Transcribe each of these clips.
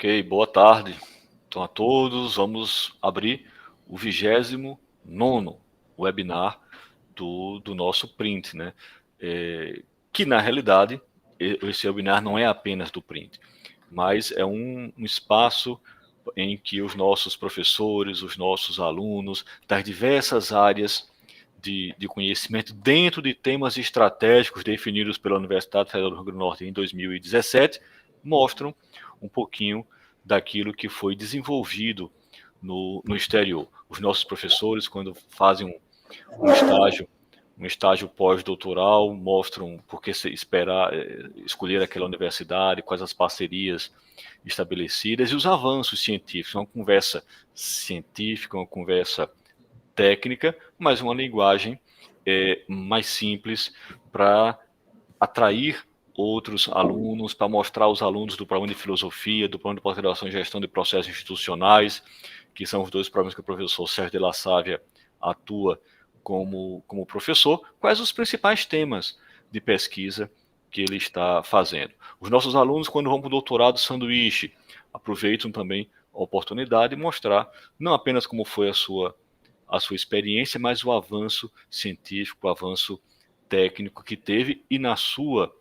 Ok, boa tarde. Então, a todos, vamos abrir o 29º webinar do nosso Print, né? Que, na realidade, esse webinar não é apenas do Print, mas é um espaço em que os nossos professores, os nossos alunos, das diversas áreas de conhecimento, dentro de temas estratégicos definidos pela Universidade Federal do Rio Grande do Norte em 2017, mostram um pouquinho daquilo que foi desenvolvido no exterior. Os nossos professores, quando fazem um estágio pós-doutoral, mostram por que esperar, escolher aquela universidade, quais as parcerias estabelecidas e os avanços científicos. Uma conversa científica, uma conversa técnica, mas uma linguagem mais simples para atrair outros alunos, para mostrar aos alunos do programa de filosofia, do programa de pós-graduação em gestão de processos institucionais, que são os dois programas que o professor Sérgio de La Sávia atua como professor, quais os principais temas de pesquisa que ele está fazendo. Os nossos alunos, quando vão para o doutorado sanduíche, aproveitam também a oportunidade de mostrar não apenas como foi a sua experiência, mas o avanço científico, o avanço técnico que teve e na sua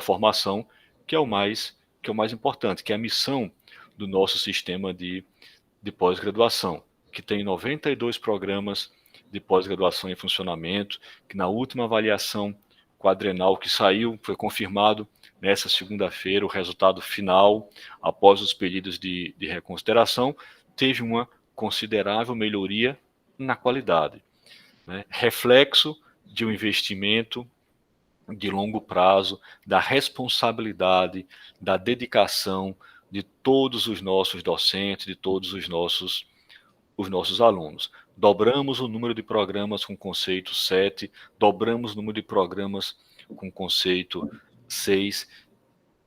formação, que é o mais importante, que é a missão do nosso sistema de pós-graduação, que tem 92 programas de pós-graduação em funcionamento, que na última avaliação quadrenal que saiu, foi confirmado nessa segunda-feira, o resultado final, após os pedidos de reconsideração, teve uma considerável melhoria na qualidade, né? Reflexo de um investimento de longo prazo, da responsabilidade, da dedicação de todos os nossos docentes, de todos os nossos alunos. Dobramos o número de programas com conceito 7, dobramos o número de programas com conceito 6,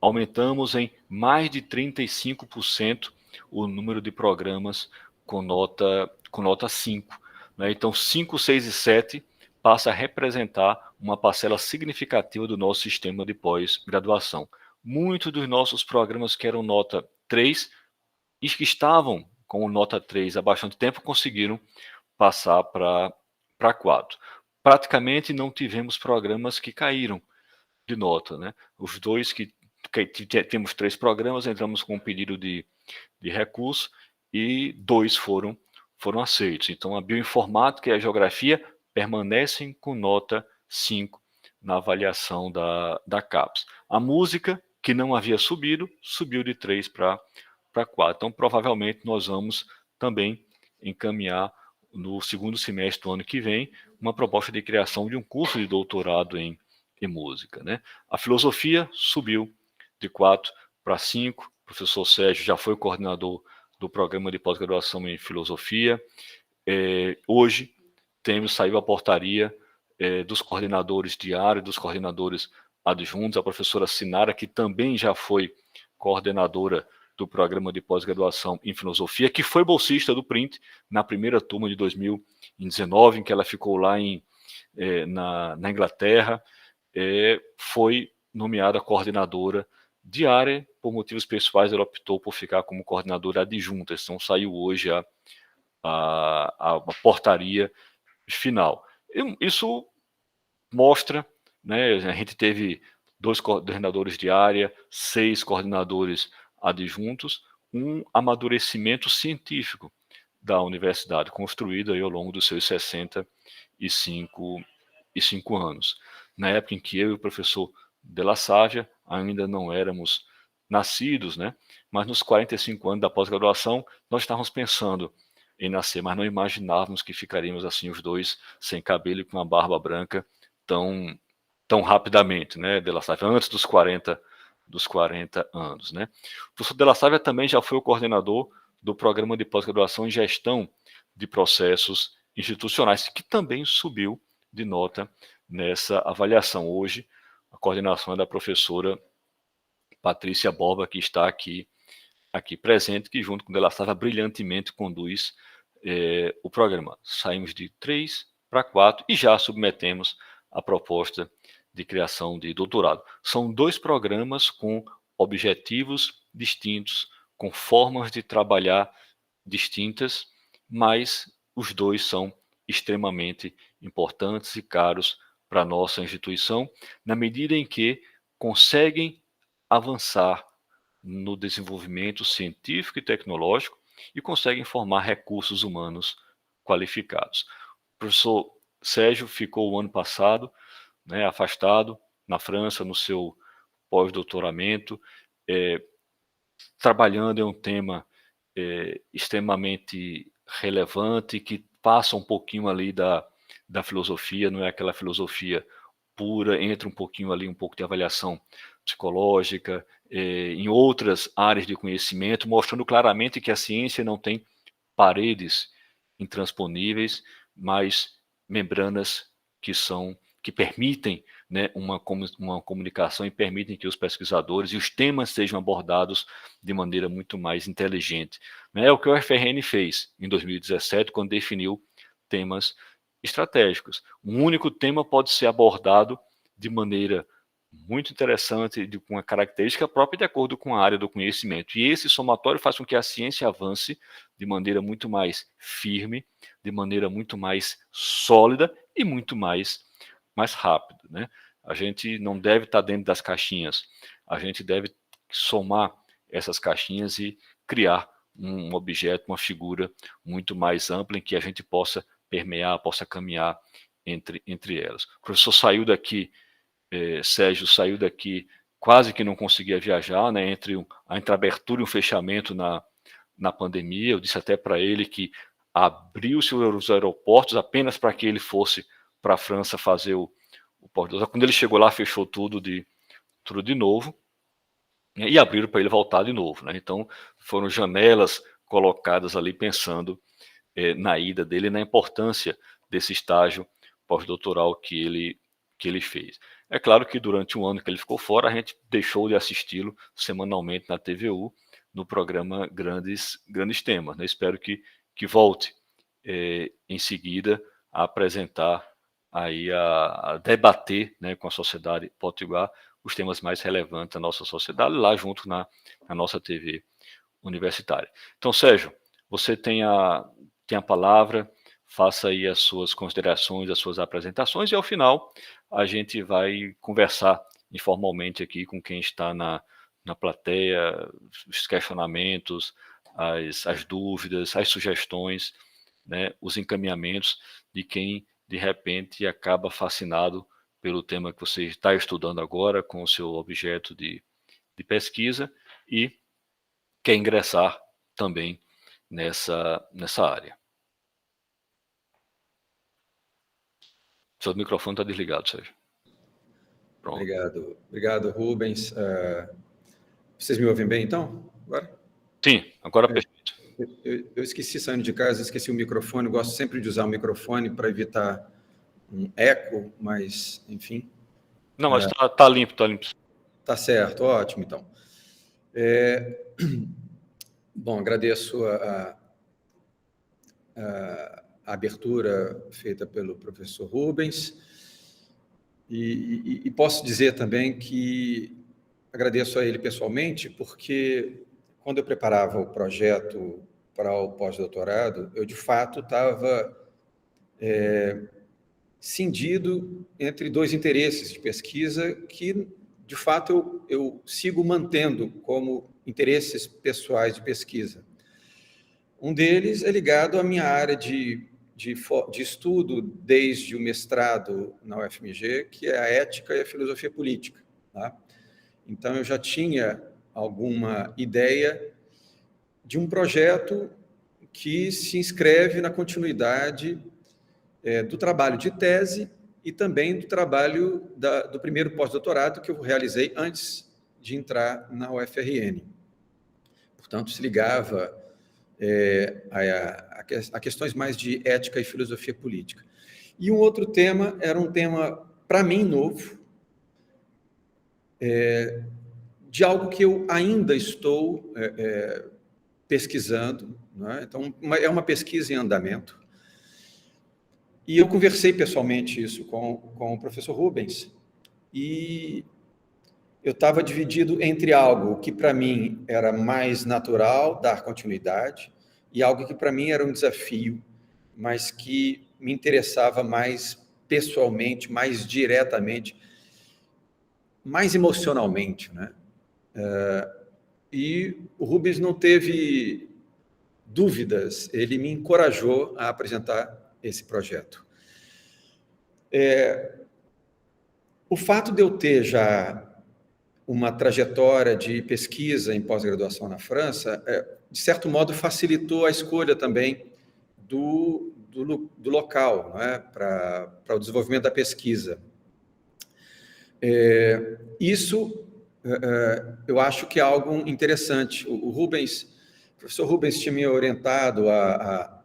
aumentamos em mais de 35% o número de programas com nota 5. Né? Então, 5, 6 e 7 passa a representar uma parcela significativa do nosso sistema de pós-graduação. Muitos dos nossos programas que eram nota 3 e que estavam com nota 3 há bastante tempo conseguiram passar para 4. Praticamente não tivemos programas que caíram de nota, né? Os dois que temos 3 programas, entramos com um pedido de recurso e 2 foram aceitos. Então, a bioinformática e a geografia permanecem com nota 5 na avaliação da CAPES. A música, que não havia subido, subiu de 3 para 4. Então, provavelmente, nós vamos também encaminhar no segundo semestre do ano que vem uma proposta de criação de um curso de doutorado em música, né? A filosofia subiu de 4 para 5. O professor Sérgio já foi coordenador do programa de pós-graduação em filosofia. Hoje saiu a portaria dos coordenadores de área, dos coordenadores adjuntos, a professora Sinara, que também já foi coordenadora do programa de pós-graduação em filosofia, que foi bolsista do Print na primeira turma de 2019, em que ela ficou lá na Inglaterra, foi nomeada coordenadora de área. Por motivos pessoais, ela optou por ficar como coordenadora adjunta. Então, saiu hoje a portaria final. Isso mostra, né, a gente teve 2 coordenadores de área, 6 coordenadores adjuntos, um amadurecimento científico da universidade, construído aí ao longo dos seus 65 anos. Na época em que eu e o professor De La Sávia ainda não éramos nascidos, né? Mas nos 45 anos da pós-graduação, nós estávamos pensando em nascer, mas não imaginávamos que ficaríamos assim os dois, sem cabelo e com uma barba branca, tão rapidamente, né? De La Sávia, antes dos 40 anos, né? O professor De La Sávia também já foi o coordenador do programa de pós-graduação em gestão de processos institucionais, que também subiu de nota nessa avaliação. Hoje, a coordenação é da professora Patrícia Borba, que está aqui presente, que junto com De La Sávia brilhantemente conduz o programa. Saímos de 3 para 4 e já submetemos a proposta de criação de doutorado. São 2 programas com objetivos distintos, com formas de trabalhar distintas, mas os dois são extremamente importantes e caros para a nossa instituição, na medida em que conseguem avançar no desenvolvimento científico e tecnológico e conseguem formar recursos humanos qualificados. O professor Sérgio ficou o ano passado, né, afastado na França no seu pós-doutoramento, trabalhando em um tema extremamente relevante que passa um pouquinho ali da filosofia, não é aquela filosofia pura, entra um pouquinho ali, um pouco de avaliação psicológica, em outras áreas de conhecimento, mostrando claramente que a ciência não tem paredes intransponíveis, mas membranas que permitem, né, uma comunicação e permitem que os pesquisadores e os temas sejam abordados de maneira muito mais inteligente. É o que o UFRN fez em 2017, quando definiu temas estratégicos. Um único tema pode ser abordado de maneira muito interessante, com uma característica própria de acordo com a área do conhecimento. E esse somatório faz com que a ciência avance de maneira muito mais firme, de maneira muito mais sólida e muito mais rápida, né? A gente não deve estar dentro das caixinhas, a gente deve somar essas caixinhas e criar um objeto, uma figura muito mais ampla em que a gente possa permear, possa caminhar entre elas. O professor saiu daqui, Sérgio saiu daqui quase que não conseguia viajar, né, entre a abertura e o fechamento na pandemia. Eu disse até para ele que abriu-se os aeroportos apenas para que ele fosse para a França fazer o pós-doutorado. Quando ele chegou lá, fechou tudo de novo, né, e abriram para ele voltar de novo, né? Então foram janelas colocadas ali pensando na ida dele, na importância desse estágio pós-doutoral que ele fez. É claro que durante um ano que ele ficou fora, a gente deixou de assisti-lo semanalmente na TVU, no programa Grandes Temas, né? Espero que volte em seguida a apresentar, aí a debater, né, com a sociedade potiguar os temas mais relevantes da nossa sociedade, lá junto na nossa TV universitária. Então, Sérgio, você tem a palavra, faça aí as suas considerações, as suas apresentações, e ao final a gente vai conversar informalmente aqui com quem está na plateia, os questionamentos, as dúvidas, as sugestões, né, os encaminhamentos de quem de repente acaba fascinado pelo tema que você está estudando agora, com o seu objeto de pesquisa, e quer ingressar também nessa área. Seu microfone está desligado, Sérgio. Pronto. Obrigado, Rubens. Vocês me ouvem bem, então? Agora? Sim, agora perfeito. Eu esqueci, saindo de casa, esqueci o microfone. Eu gosto sempre de usar o microfone para evitar um eco, mas, enfim. Não, mas está limpo, está limpo. Tá certo, ótimo, então. Bom, agradeço a abertura feita pelo professor Rubens, e posso dizer também que agradeço a ele pessoalmente, porque quando eu preparava o projeto para o pós-doutorado, eu, de fato, estava cindido entre dois interesses de pesquisa que, de fato, eu sigo mantendo como interesses pessoais de pesquisa. Um deles é ligado à minha área de estudo desde o mestrado na UFMG, que é a ética e a filosofia política. Tá? Então, eu já tinha alguma ideia de um projeto que se inscreve na continuidade do trabalho de tese e também do trabalho do primeiro pós-doutorado que eu realizei antes de entrar na UFRN. Portanto, se ligava a questões mais de ética e filosofia política. E um outro tema era um tema, para mim, novo, de algo que eu ainda estou pesquisando, né? Então, é uma pesquisa em andamento. E eu conversei pessoalmente isso com o professor Rubens, e eu estava dividido entre algo que para mim era mais natural, dar continuidade, e algo que para mim era um desafio, mas que me interessava mais pessoalmente, mais diretamente, mais emocionalmente, né? E o Rubens não teve dúvidas, ele me encorajou a apresentar esse projeto. O fato de eu ter já uma trajetória de pesquisa em pós-graduação na França, de certo modo, facilitou a escolha também do local, né, para o desenvolvimento da pesquisa. Isso, eu acho que é algo interessante. O professor Rubens tinha me orientado a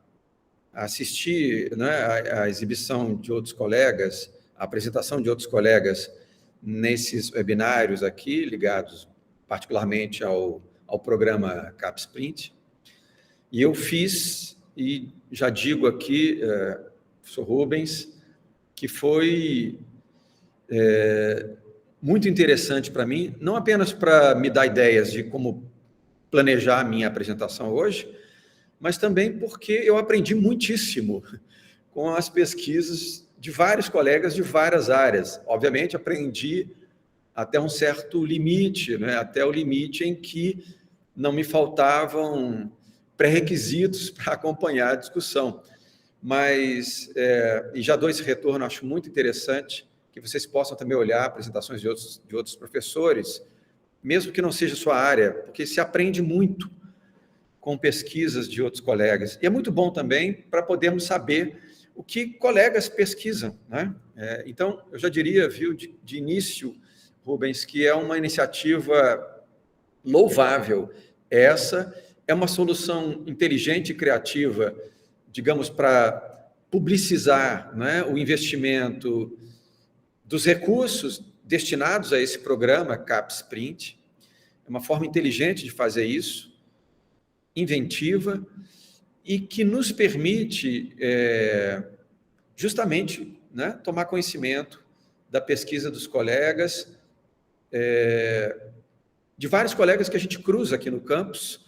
assistir, né, a exibição de outros colegas, a apresentação de outros colegas nesses webinários aqui, ligados particularmente ao programa CapSprint. E eu fiz, e já digo aqui, professor Rubens, que foi muito interessante para mim, não apenas para me dar ideias de como planejar a minha apresentação hoje, mas também porque eu aprendi muitíssimo com as pesquisas de vários colegas de várias áreas. Obviamente, aprendi até um certo limite, né? Até o limite em que não me faltavam pré-requisitos para acompanhar a discussão. Mas, e já dou esse retorno, acho muito interessante, que vocês possam também olhar apresentações de outros professores, mesmo que não seja a sua área, porque se aprende muito com pesquisas de outros colegas. E é muito bom também para podermos saber o que colegas pesquisam, né? Então, eu já diria, viu, de início, Rubens, que é uma iniciativa louvável. Essa é uma solução inteligente e criativa, digamos, para publicizar, né, o investimento dos recursos destinados a esse programa CapSprint. É uma forma inteligente de fazer isso, inventiva, e que nos permite justamente, né, tomar conhecimento da pesquisa dos colegas, de vários colegas que a gente cruza aqui no campus,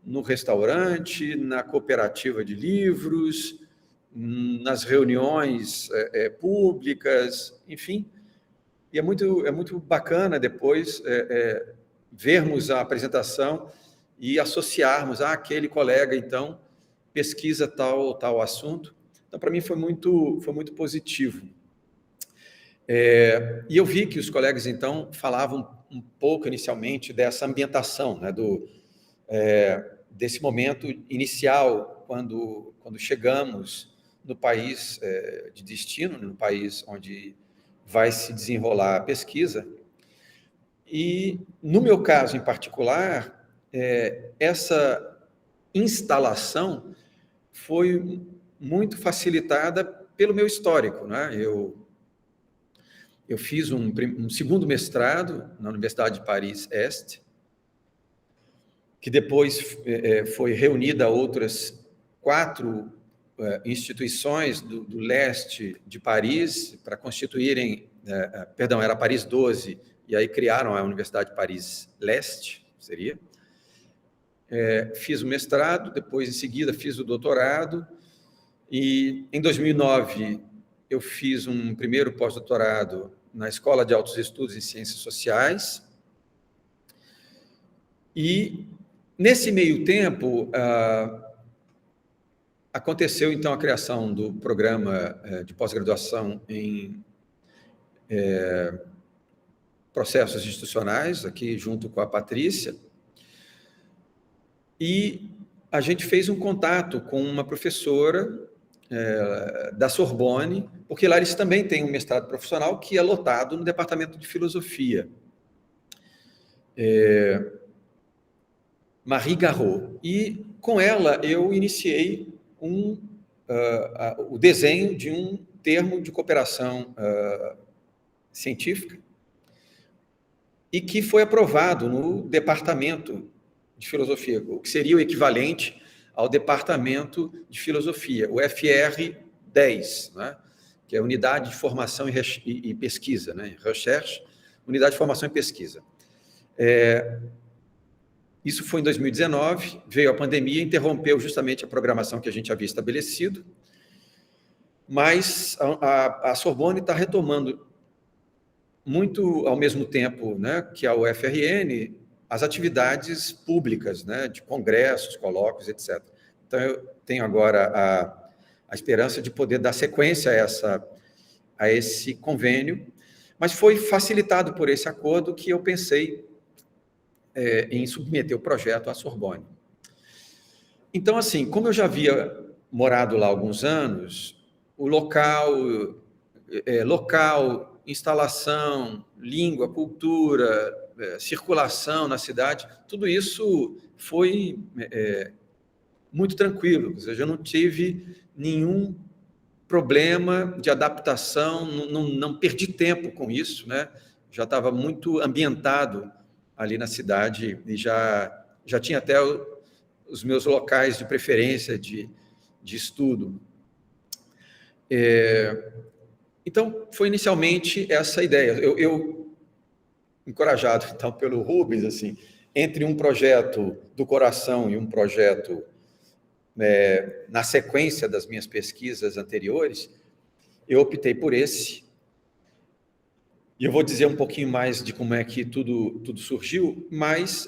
no restaurante, na cooperativa de livros, nas reuniões públicas, enfim. E é muito bacana depois vermos a apresentação e associarmos aquele colega, então, pesquisa tal assunto. Então, para mim, foi muito positivo. E eu vi que os colegas, então, falavam um pouco inicialmente dessa ambientação, né, desse momento inicial, quando chegamos no país de destino, no país onde vai se desenrolar a pesquisa. E, no meu caso em particular, essa instalação foi muito facilitada pelo meu histórico, né? Eu fiz um segundo mestrado na Universidade de Paris-Est, que depois foi reunida a outras 4 instituições do leste de Paris para constituírem, era Paris 12, e aí criaram a Universidade de Paris-Leste, seria. Fiz o mestrado, depois, em seguida, fiz o doutorado, e em 2009 eu fiz um primeiro pós-doutorado na Escola de Altos Estudos em Ciências Sociais, e nesse meio tempo aconteceu então a criação do programa de pós-graduação em processos institucionais, aqui junto com a Patrícia, e a gente fez um contato com uma professora da Sorbonne, porque lá eles também têm um mestrado profissional que é lotado no departamento de filosofia. Marie Garot. E com ela eu iniciei o desenho de um termo de cooperação científica e que foi aprovado no departamento de filosofia, o que seria o equivalente ao departamento de filosofia, o FR 10, né? Que é a Unidade de Formação e Pesquisa, né? Recherche, unidade de formação e pesquisa. Isso foi em 2019, veio a pandemia, interrompeu justamente a programação que a gente havia estabelecido, mas a Sorbonne está retomando muito ao mesmo tempo, né, que a UFRN, as atividades públicas, né, de congressos, colóquios, etc. Então, eu tenho agora a esperança de poder dar sequência a esse convênio, mas foi facilitado por esse acordo que eu pensei em submeter o projeto à Sorbonne. Então, assim, como eu já havia morado lá há alguns anos, o local, instalação, língua, cultura, circulação na cidade, tudo isso foi muito tranquilo, ou seja, eu não tive nenhum problema de adaptação, não perdi tempo com isso, né? Já estava muito ambientado ali na cidade e já tinha até os meus locais de preferência de estudo. Então, foi inicialmente essa ideia. Eu encorajado, então, pelo Rubens, assim, entre um projeto do coração e um projeto na sequência das minhas pesquisas anteriores, eu optei por esse. E eu vou dizer um pouquinho mais de como é que tudo surgiu, mas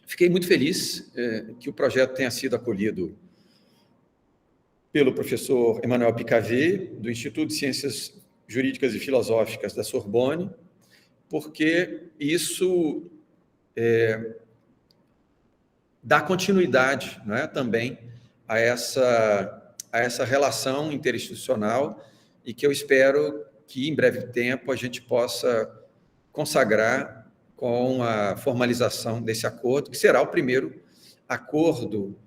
fiquei muito feliz que o projeto tenha sido acolhido pelo professor Emmanuel Picavet, do Instituto de Ciências Jurídicas e Filosóficas da Sorbonne, porque isso dá continuidade, não é, também a essa relação interinstitucional e que eu espero que, em breve tempo, a gente possa consagrar com a formalização desse acordo, que será o primeiro acordo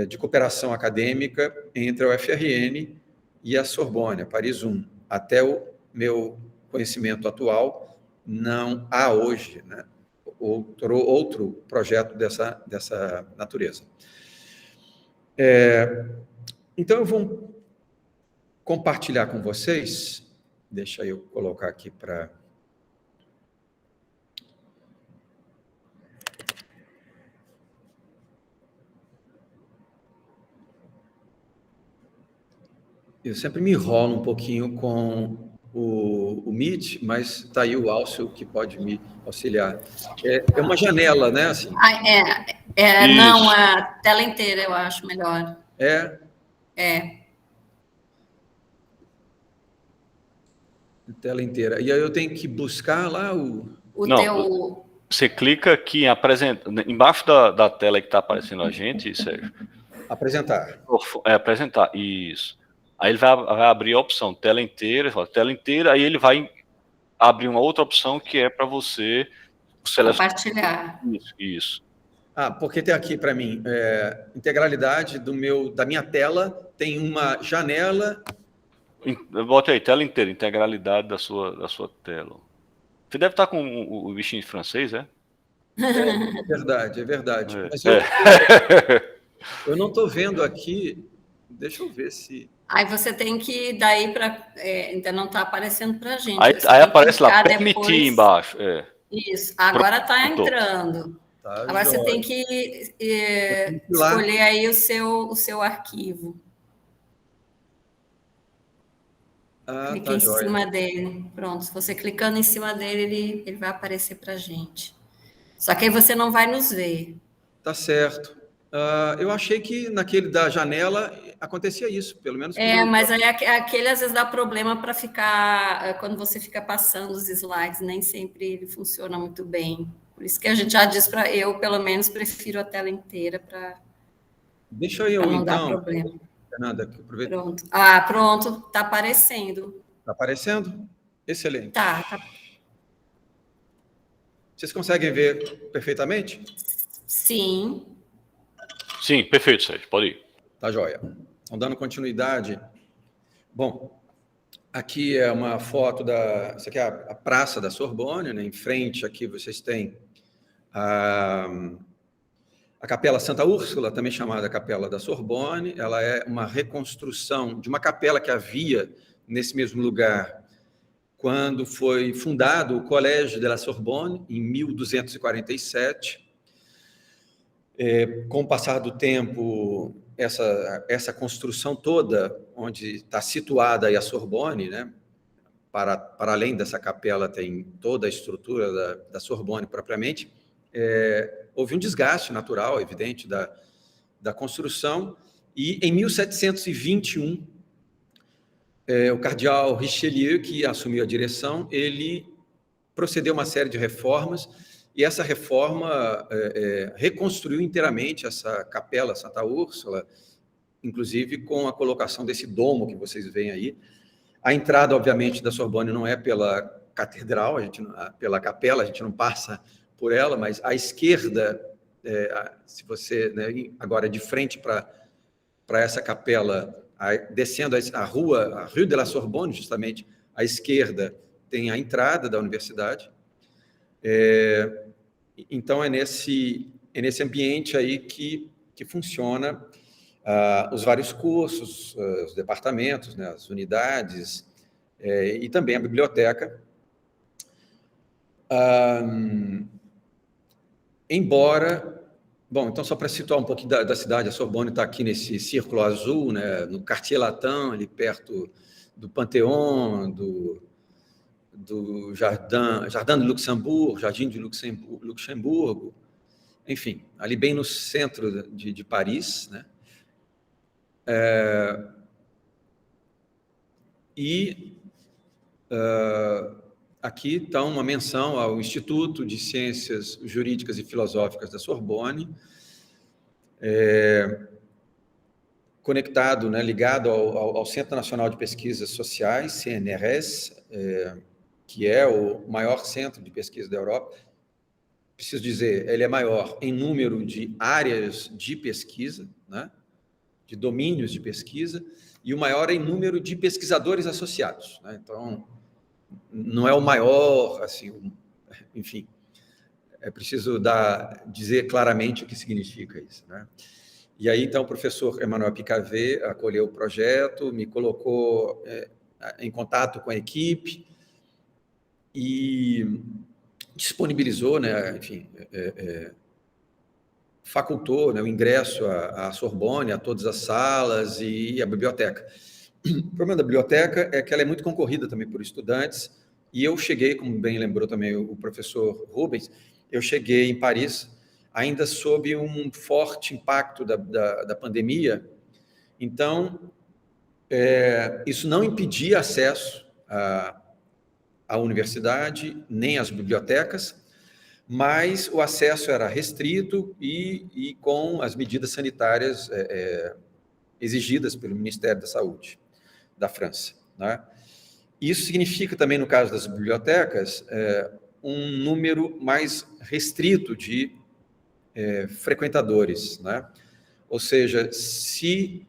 de cooperação acadêmica entre a UFRN e a Sorbonne, a Paris I. Até o meu conhecimento atual, não há hoje, né, outro projeto dessa natureza. Então, eu vou compartilhar com vocês, deixa eu colocar aqui para... Eu sempre me enrolo um pouquinho com o Meet, mas está aí o Alcio que pode me auxiliar. É uma janela, né? Assim. Não, a tela inteira eu acho melhor. Tela inteira. E aí eu tenho que buscar lá Não, você clica aqui em apresentar, embaixo da tela que está aparecendo a gente, Sérgio. Apresentar. Apresentar, isso. Aí ele vai abrir a opção tela inteira, aí ele vai abrir uma outra opção que é para você compartilhar. Isso. Porque tem aqui para mim, integralidade da minha tela, tem uma janela... Bote aí, tela inteira, integralidade da sua tela. Você deve estar com o bichinho de francês, é? É verdade. Mas eu não estou vendo aqui, deixa eu ver se... Aí você tem que, daí para... ainda não está aparecendo para a gente. Aí aparece lá, permitir embaixo. Isso, agora está entrando. Agora você tem que escolher aí o seu arquivo. Clique em cima dele. Pronto, se você clicando em cima dele, ele vai aparecer para a gente. Só que aí você não vai nos ver. Tá certo. Eu achei que naquele da janela acontecia isso, pelo menos. Mas aí aquele às vezes dá problema para ficar, quando você fica passando os slides, nem sempre ele funciona muito bem. Por isso que a gente já diz eu, pelo menos, prefiro a tela inteira para não dar problema. Fernanda, aproveita. Pronto. Pronto, está aparecendo. Está aparecendo? Excelente. Tá. Vocês conseguem ver perfeitamente? Sim. Sim, perfeito, Sérgio, pode ir. Tá joia. Então, dando continuidade. Bom, aqui é uma foto essa aqui é a Praça da Sorbonne, né? Em frente aqui vocês têm a Capela Santa Úrsula, também chamada Capela da Sorbonne. Ela é uma reconstrução de uma capela que havia nesse mesmo lugar quando foi fundado o Collège de la Sorbonne, em 1247. Com o passar do tempo, essa construção toda, onde está situada aí a Sorbonne, né, para além dessa capela, tem toda a estrutura da Sorbonne propriamente, houve um desgaste natural, evidente, da construção, e em 1721, o cardeal Richelieu, que assumiu a direção, ele procedeu a uma série de reformas, e essa reforma reconstruiu inteiramente essa capela Santa Úrsula, inclusive com a colocação desse domo que vocês veem aí. A entrada, obviamente, da Sorbonne não é pela catedral, pela capela, a gente não passa por ela, mas à esquerda, se você, né, agora de frente para essa capela, descendo a Rue de la Sorbonne, justamente à esquerda, tem a entrada da universidade. Então, é nesse ambiente aí que funciona os vários cursos, os departamentos, né, as unidades, e também a biblioteca. Embora... Bom, então, só para situar um pouquinho da cidade, a Sorbonne está aqui nesse círculo azul, né, no Quartier Latin, ali perto do Panthéon, do Jardin de Luxembourg, Jardim de Luxemburgo, enfim, ali bem no centro de Paris, né? Aqui está uma menção ao Instituto de Ciências Jurídicas e Filosóficas da Sorbonne, conectado, né, ligado ao Centro Nacional de Pesquisas Sociais, CNRS, que é o maior centro de pesquisa da Europa. Preciso dizer, ele é maior em número de áreas de pesquisa, né, de domínios de pesquisa, e o maior em número de pesquisadores associados, né? Então, não é o maior, assim, enfim, é preciso dizer claramente o que significa isso, né? E aí, então, o professor Emmanuel Picavet acolheu o projeto, me colocou em contato com a equipe e disponibilizou, né, enfim, facultou, né, o ingresso à Sorbonne, a todas as salas e a biblioteca. O problema da biblioteca é que ela é muito concorrida também por estudantes, e eu cheguei, como bem lembrou também o professor Rubens, eu cheguei em Paris ainda sob um forte impacto da pandemia. Então, isso não impedia acesso à universidade, nem às bibliotecas, mas o acesso era restrito e com as medidas sanitárias exigidas pelo Ministério da Saúde da França, né? Isso significa também, no caso das bibliotecas, um número mais restrito de frequentadores, né? Ou seja, se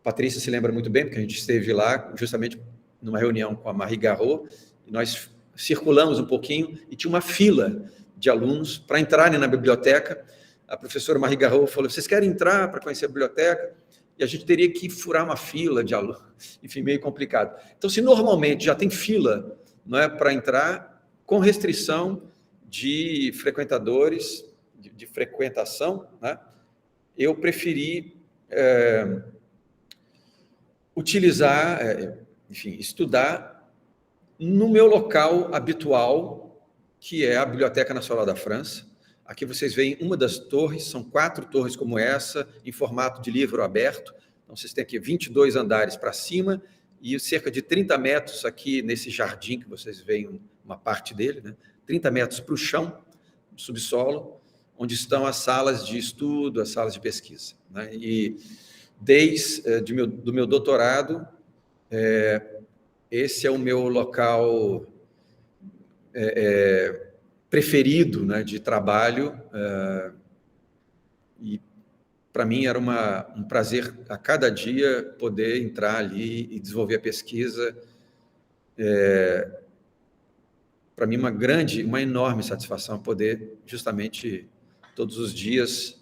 Patrícia se lembra muito bem, porque a gente esteve lá justamente numa reunião com a Marie Garot, e nós circulamos um pouquinho e tinha uma fila de alunos para entrarem na biblioteca. A professora Marie Garot falou: vocês querem entrar para conhecer a biblioteca? E a gente teria que furar uma fila de alunos, enfim, meio complicado. Então, se normalmente já tem fila, não é, para entrar, com restrição de frequentadores, de frequentação, né, eu preferi utilizar, enfim, estudar no meu local habitual, que é a Biblioteca Nacional da França. Aqui vocês veem uma das torres, são 4 torres como essa, em formato de livro aberto. Então, vocês têm aqui 22 andares para cima e cerca de 30 metros aqui nesse jardim, que vocês veem uma parte dele, né? 30 metros para o chão, subsolo, onde estão as salas de estudo, as salas de pesquisa, né? E desde do meu doutorado, esse é o meu local preferido, né, de trabalho, e para mim era um prazer a cada dia poder entrar ali e desenvolver a pesquisa. Para mim uma enorme satisfação poder justamente todos os dias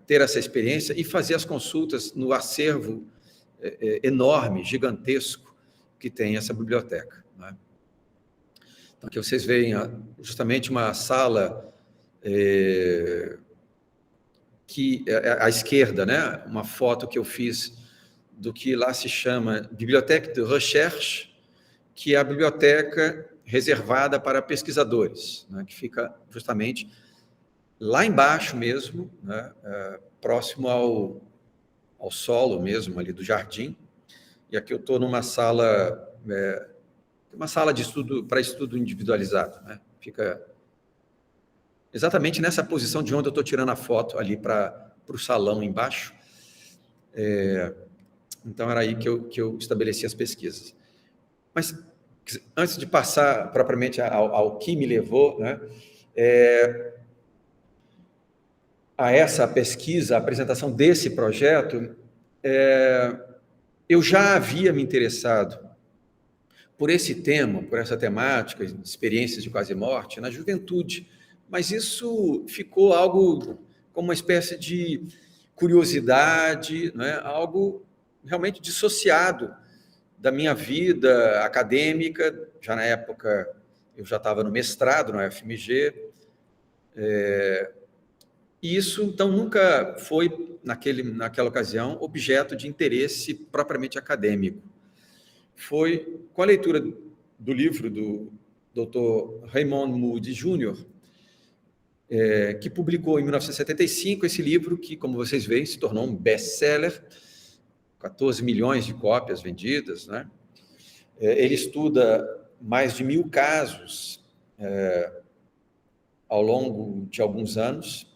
ter essa experiência e fazer as consultas no acervo enorme, gigantesco que tem essa biblioteca, né? Então, aqui vocês veem justamente uma sala que, à esquerda, né, uma foto que eu fiz do que lá se chama Bibliothèque de Recherche, que é a biblioteca reservada para pesquisadores, né, que fica justamente lá embaixo mesmo, né, próximo ao solo mesmo, ali do jardim. E aqui eu estou numa sala, uma sala de estudo, para estudo individualizado, né? Fica exatamente nessa posição de onde eu estou tirando a foto, ali para o salão embaixo. Então, era aí que eu estabeleci as pesquisas. Mas, antes de passar propriamente ao que me levou, né, a essa pesquisa, a apresentação desse projeto, eu já havia me interessado por esse tema, por essa temática, experiências de quase morte, na juventude, mas isso ficou algo como uma espécie de curiosidade, né? Algo realmente dissociado da minha vida acadêmica. Já na época eu já estava no mestrado na UFMG, e isso então nunca foi, naquela ocasião, objeto de interesse propriamente acadêmico. Foi com a leitura do livro do Dr. Raymond Moody Jr., que publicou em 1975 esse livro que, como vocês veem, se tornou um best-seller, 14 milhões de cópias vendidas, né? Ele estuda mais de 1.000 casos ao longo de alguns anos,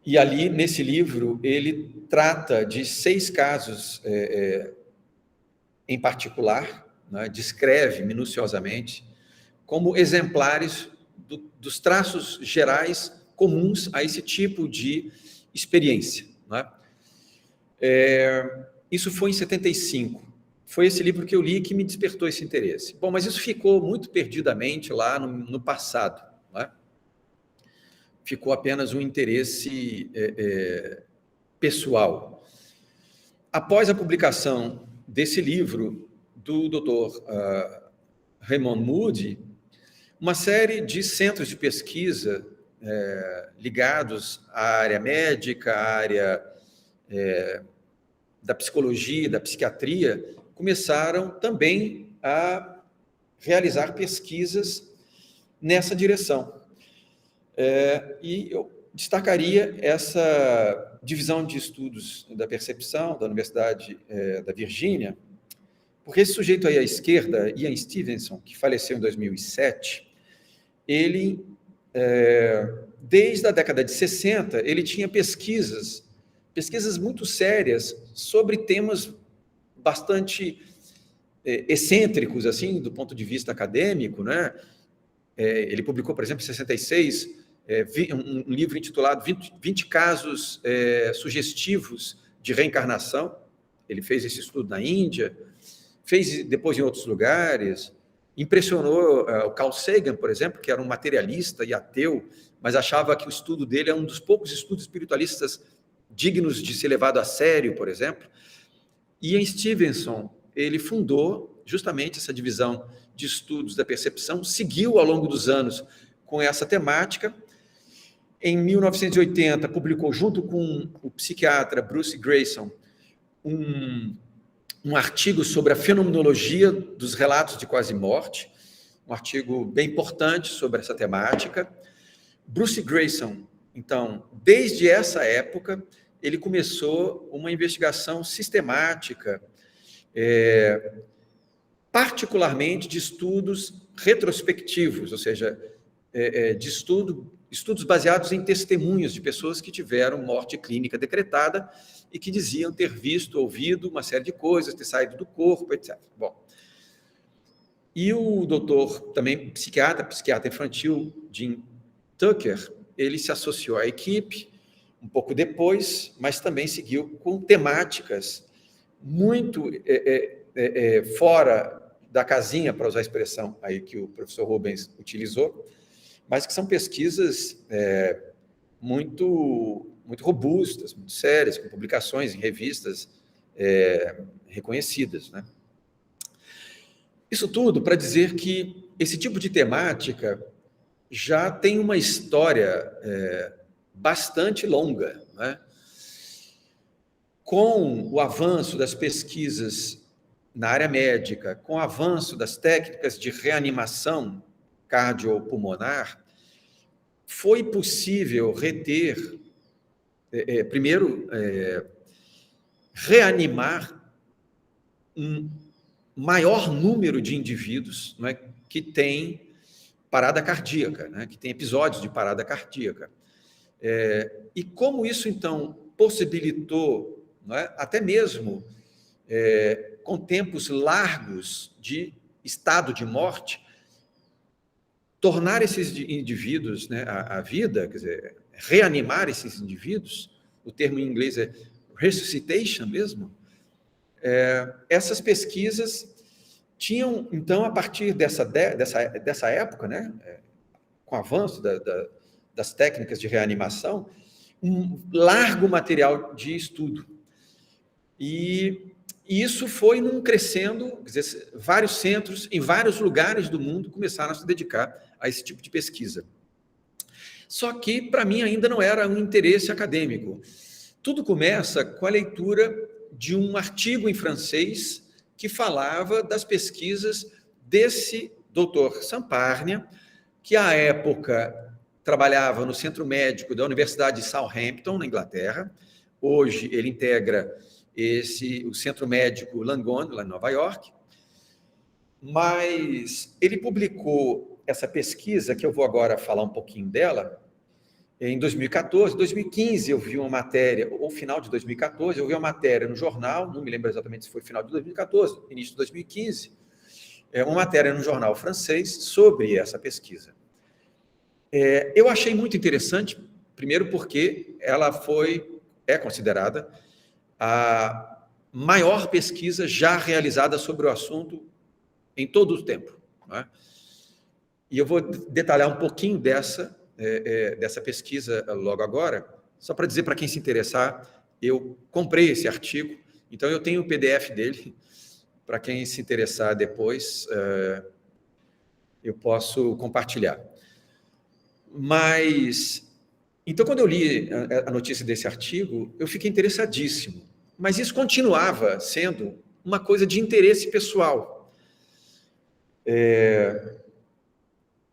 e ali, nesse livro, ele trata de 6 casos em particular, né? Descreve minuciosamente como exemplares dos traços gerais comuns a esse tipo de experiência, né? Isso foi em 75. Foi esse livro que eu li que me despertou esse interesse. Bom, mas isso ficou muito perdidamente lá no passado, né? Ficou apenas um interesse pessoal. Após a publicação desse livro do Dr. Raymond Moody, uma série de centros de pesquisa ligados à área médica, à área da psicologia, da psiquiatria, começaram também a realizar pesquisas nessa direção. E eu destacaria essa divisão de estudos da percepção da Universidade da Virgínia, porque esse sujeito aí à esquerda, Ian Stevenson, que faleceu em 2007, ele, desde a década de 60, ele tinha pesquisas muito sérias sobre temas bastante excêntricos, assim, do ponto de vista acadêmico, né? Ele publicou, por exemplo, em 66, um livro intitulado 20 casos sugestivos de reencarnação. Ele fez esse estudo na Índia, fez depois em outros lugares, impressionou o Carl Sagan, por exemplo, que era um materialista e ateu, mas achava que o estudo dele é um dos poucos estudos espiritualistas dignos de ser levado a sério, por exemplo. E em Stevenson, ele fundou justamente essa divisão de estudos da percepção, seguiu ao longo dos anos com essa temática. Em 1980, publicou, junto com o psiquiatra Bruce Greyson, um artigo sobre a fenomenologia dos relatos de quase morte, um artigo bem importante sobre essa temática. Bruce Greyson, então, desde essa época, ele começou uma investigação sistemática, particularmente de estudos retrospectivos, ou seja, de estudos baseados em testemunhos de pessoas que tiveram morte clínica decretada e que diziam ter visto, ouvido uma série de coisas, ter saído do corpo, etc. Bom, e o doutor, também psiquiatra infantil, Jim Tucker, ele se associou à equipe um pouco depois, mas também seguiu com temáticas muito fora da casinha, para usar a expressão aí que o professor Rubens utilizou, mas que são pesquisas muito robustas, muito sérias, com publicações em revistas reconhecidas, né? Isso tudo para dizer que esse tipo de temática já tem uma história bastante longa, né? Com o avanço das pesquisas na área médica, com o avanço das técnicas de reanimação cardiopulmonar, foi possível reter, primeiro, reanimar um maior número de indivíduos, não é, que tem parada cardíaca, né, que tem episódios de parada cardíaca. E como isso, então, possibilitou, não é, até mesmo com tempos largos de estado de morte, tornar esses indivíduos, né, a vida, quer dizer, reanimar esses indivíduos, o termo em inglês é resuscitation mesmo, essas pesquisas tinham, então, a partir dessa época, né, com o avanço das técnicas de reanimação, um largo material de estudo. E isso foi crescendo, quer dizer, vários centros, em vários lugares do mundo, começaram a se dedicar a esse tipo de pesquisa. Só que, para mim, ainda não era um interesse acadêmico. Tudo começa com a leitura de um artigo em francês que falava das pesquisas desse doutor Samparnia, que, à época, trabalhava no Centro Médico da Universidade de Southampton, na Inglaterra. Hoje, ele integra o Centro Médico Langone, lá em Nova York. Mas ele publicou essa pesquisa, que eu vou agora falar um pouquinho dela, em 2014. 2015 eu vi uma matéria, ou final de 2014, eu vi uma matéria no jornal, não me lembro exatamente se foi final de 2014, início de 2015, uma matéria no jornal francês sobre essa pesquisa. Eu achei muito interessante, primeiro porque ela é considerada a maior pesquisa já realizada sobre o assunto em todo o tempo, né? E eu vou detalhar um pouquinho dessa pesquisa logo agora, só para dizer para quem se interessar, eu comprei esse artigo, então eu tenho o PDF dele, para quem se interessar depois, eu posso compartilhar. Mas, então, quando eu li a notícia desse artigo, eu fiquei interessadíssimo, mas isso continuava sendo uma coisa de interesse pessoal.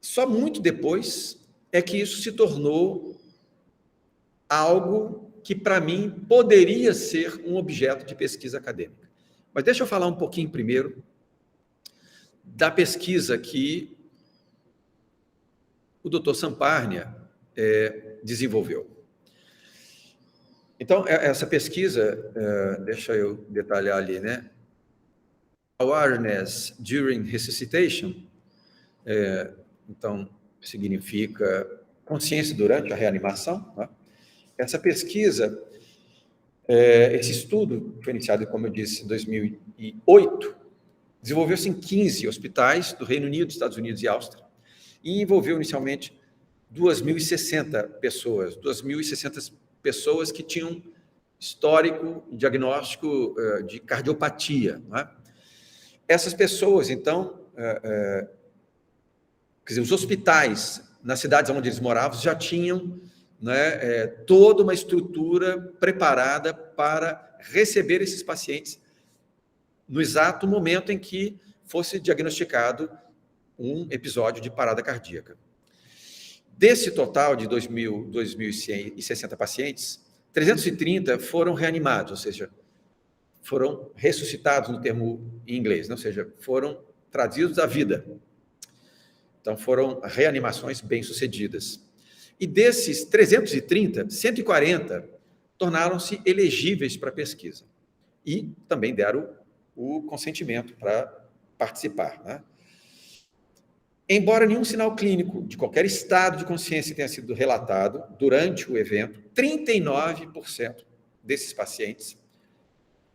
Só muito depois é que isso se tornou algo que, para mim, poderia ser um objeto de pesquisa acadêmica. Mas deixa eu falar um pouquinho primeiro da pesquisa que o Dr. Samparnia desenvolveu. Então, essa pesquisa, deixa eu detalhar ali, né? Awareness during resuscitation, então, significa consciência durante a reanimação, né? Essa pesquisa, esse estudo, foi iniciado, como eu disse, em 2008, desenvolveu-se em 15 hospitais do Reino Unido, Estados Unidos e Áustria, e envolveu inicialmente 2.060 pessoas, 2.060 pessoas que tinham histórico e diagnóstico de cardiopatia, né? Essas pessoas, então, quer dizer, os hospitais nas cidades onde eles moravam já tinham, né, toda uma estrutura preparada para receber esses pacientes no exato momento em que fosse diagnosticado um episódio de parada cardíaca. Desse total de 2.160 pacientes, 330 foram reanimados, ou seja, foram ressuscitados no termo em inglês, né? Ou seja, foram trazidos à vida. Então, foram reanimações bem-sucedidas. E desses 330, 140 tornaram-se elegíveis para a pesquisa. E também deram o consentimento para participar, né? Embora nenhum sinal clínico de qualquer estado de consciência tenha sido relatado durante o evento, 39% desses pacientes,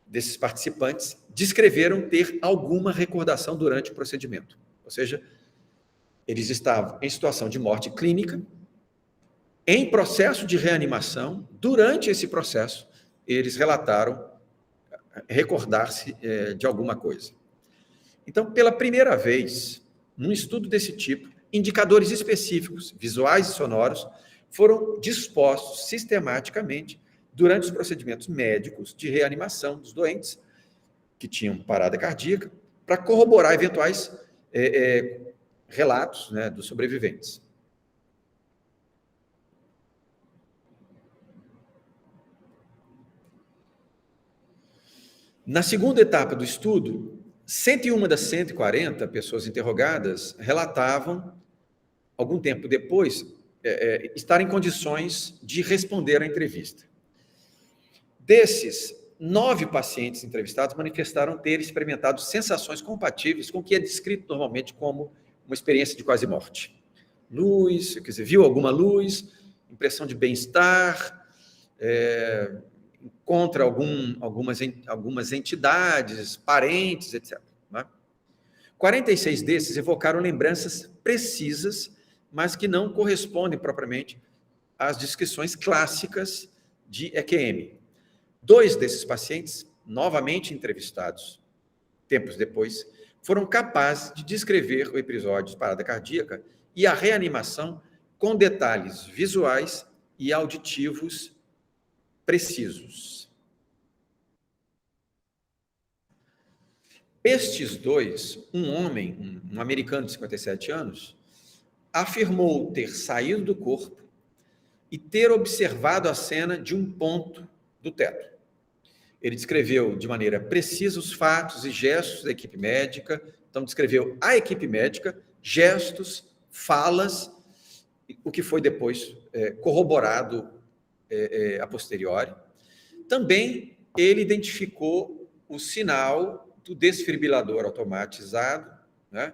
desses participantes, descreveram ter alguma recordação durante o procedimento. Ou seja, eles estavam em situação de morte clínica, em processo de reanimação. Durante esse processo, eles relataram recordar-se de alguma coisa. Então, pela primeira vez, num estudo desse tipo, indicadores específicos, visuais e sonoros, foram dispostos sistematicamente durante os procedimentos médicos de reanimação dos doentes que tinham parada cardíaca, para corroborar eventuais relatos, né, dos sobreviventes. Na segunda etapa do estudo, 101 das 140 pessoas interrogadas relatavam, algum tempo depois, estar em condições de responder à entrevista. Desses, 9 pacientes entrevistados manifestaram ter experimentado sensações compatíveis com o que é descrito normalmente como uma experiência de quase morte. Luz, quer dizer, viu alguma luz, impressão de bem-estar, encontra algumas entidades, parentes, etc. Né? 46 desses evocaram lembranças precisas, mas que não correspondem propriamente às descrições clássicas de EQM. 2 desses pacientes, novamente entrevistados, tempos depois, foram capazes de descrever o episódio de parada cardíaca e a reanimação com detalhes visuais e auditivos precisos. Estes 2, um homem, um americano de 57 anos, afirmou ter saído do corpo e ter observado a cena de um ponto do teto. Ele descreveu de maneira precisa os fatos e gestos da equipe médica, então descreveu a equipe médica, gestos, falas, o que foi depois corroborado a posteriori. Também ele identificou o sinal do desfibrilador automatizado, né,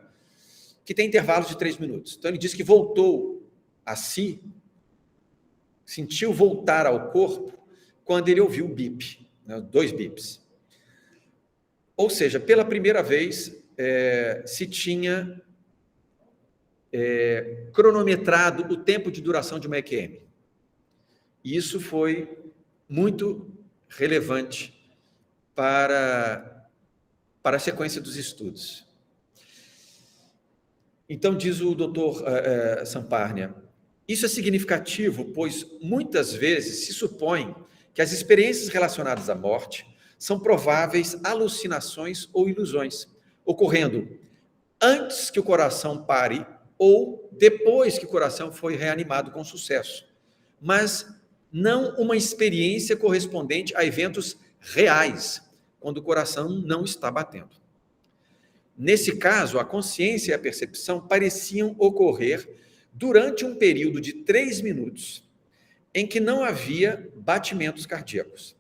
que tem intervalos de 3 minutos. Então, ele diz que voltou a si, sentiu voltar ao corpo, quando ele ouviu o bip, né, 2 bips. Ou seja, pela primeira vez, se tinha cronometrado o tempo de duração de uma EQM. E isso foi muito relevante para a sequência dos estudos. Então, diz o doutor Samparnia, isso é significativo, pois muitas vezes se supõe que as experiências relacionadas à morte são prováveis alucinações ou ilusões, ocorrendo antes que o coração pare ou depois que o coração foi reanimado com sucesso, mas não uma experiência correspondente a eventos reais, quando o coração não está batendo. Nesse caso, a consciência e a percepção pareciam ocorrer durante um período de 3 minutos, em que não havia batimentos cardíacos.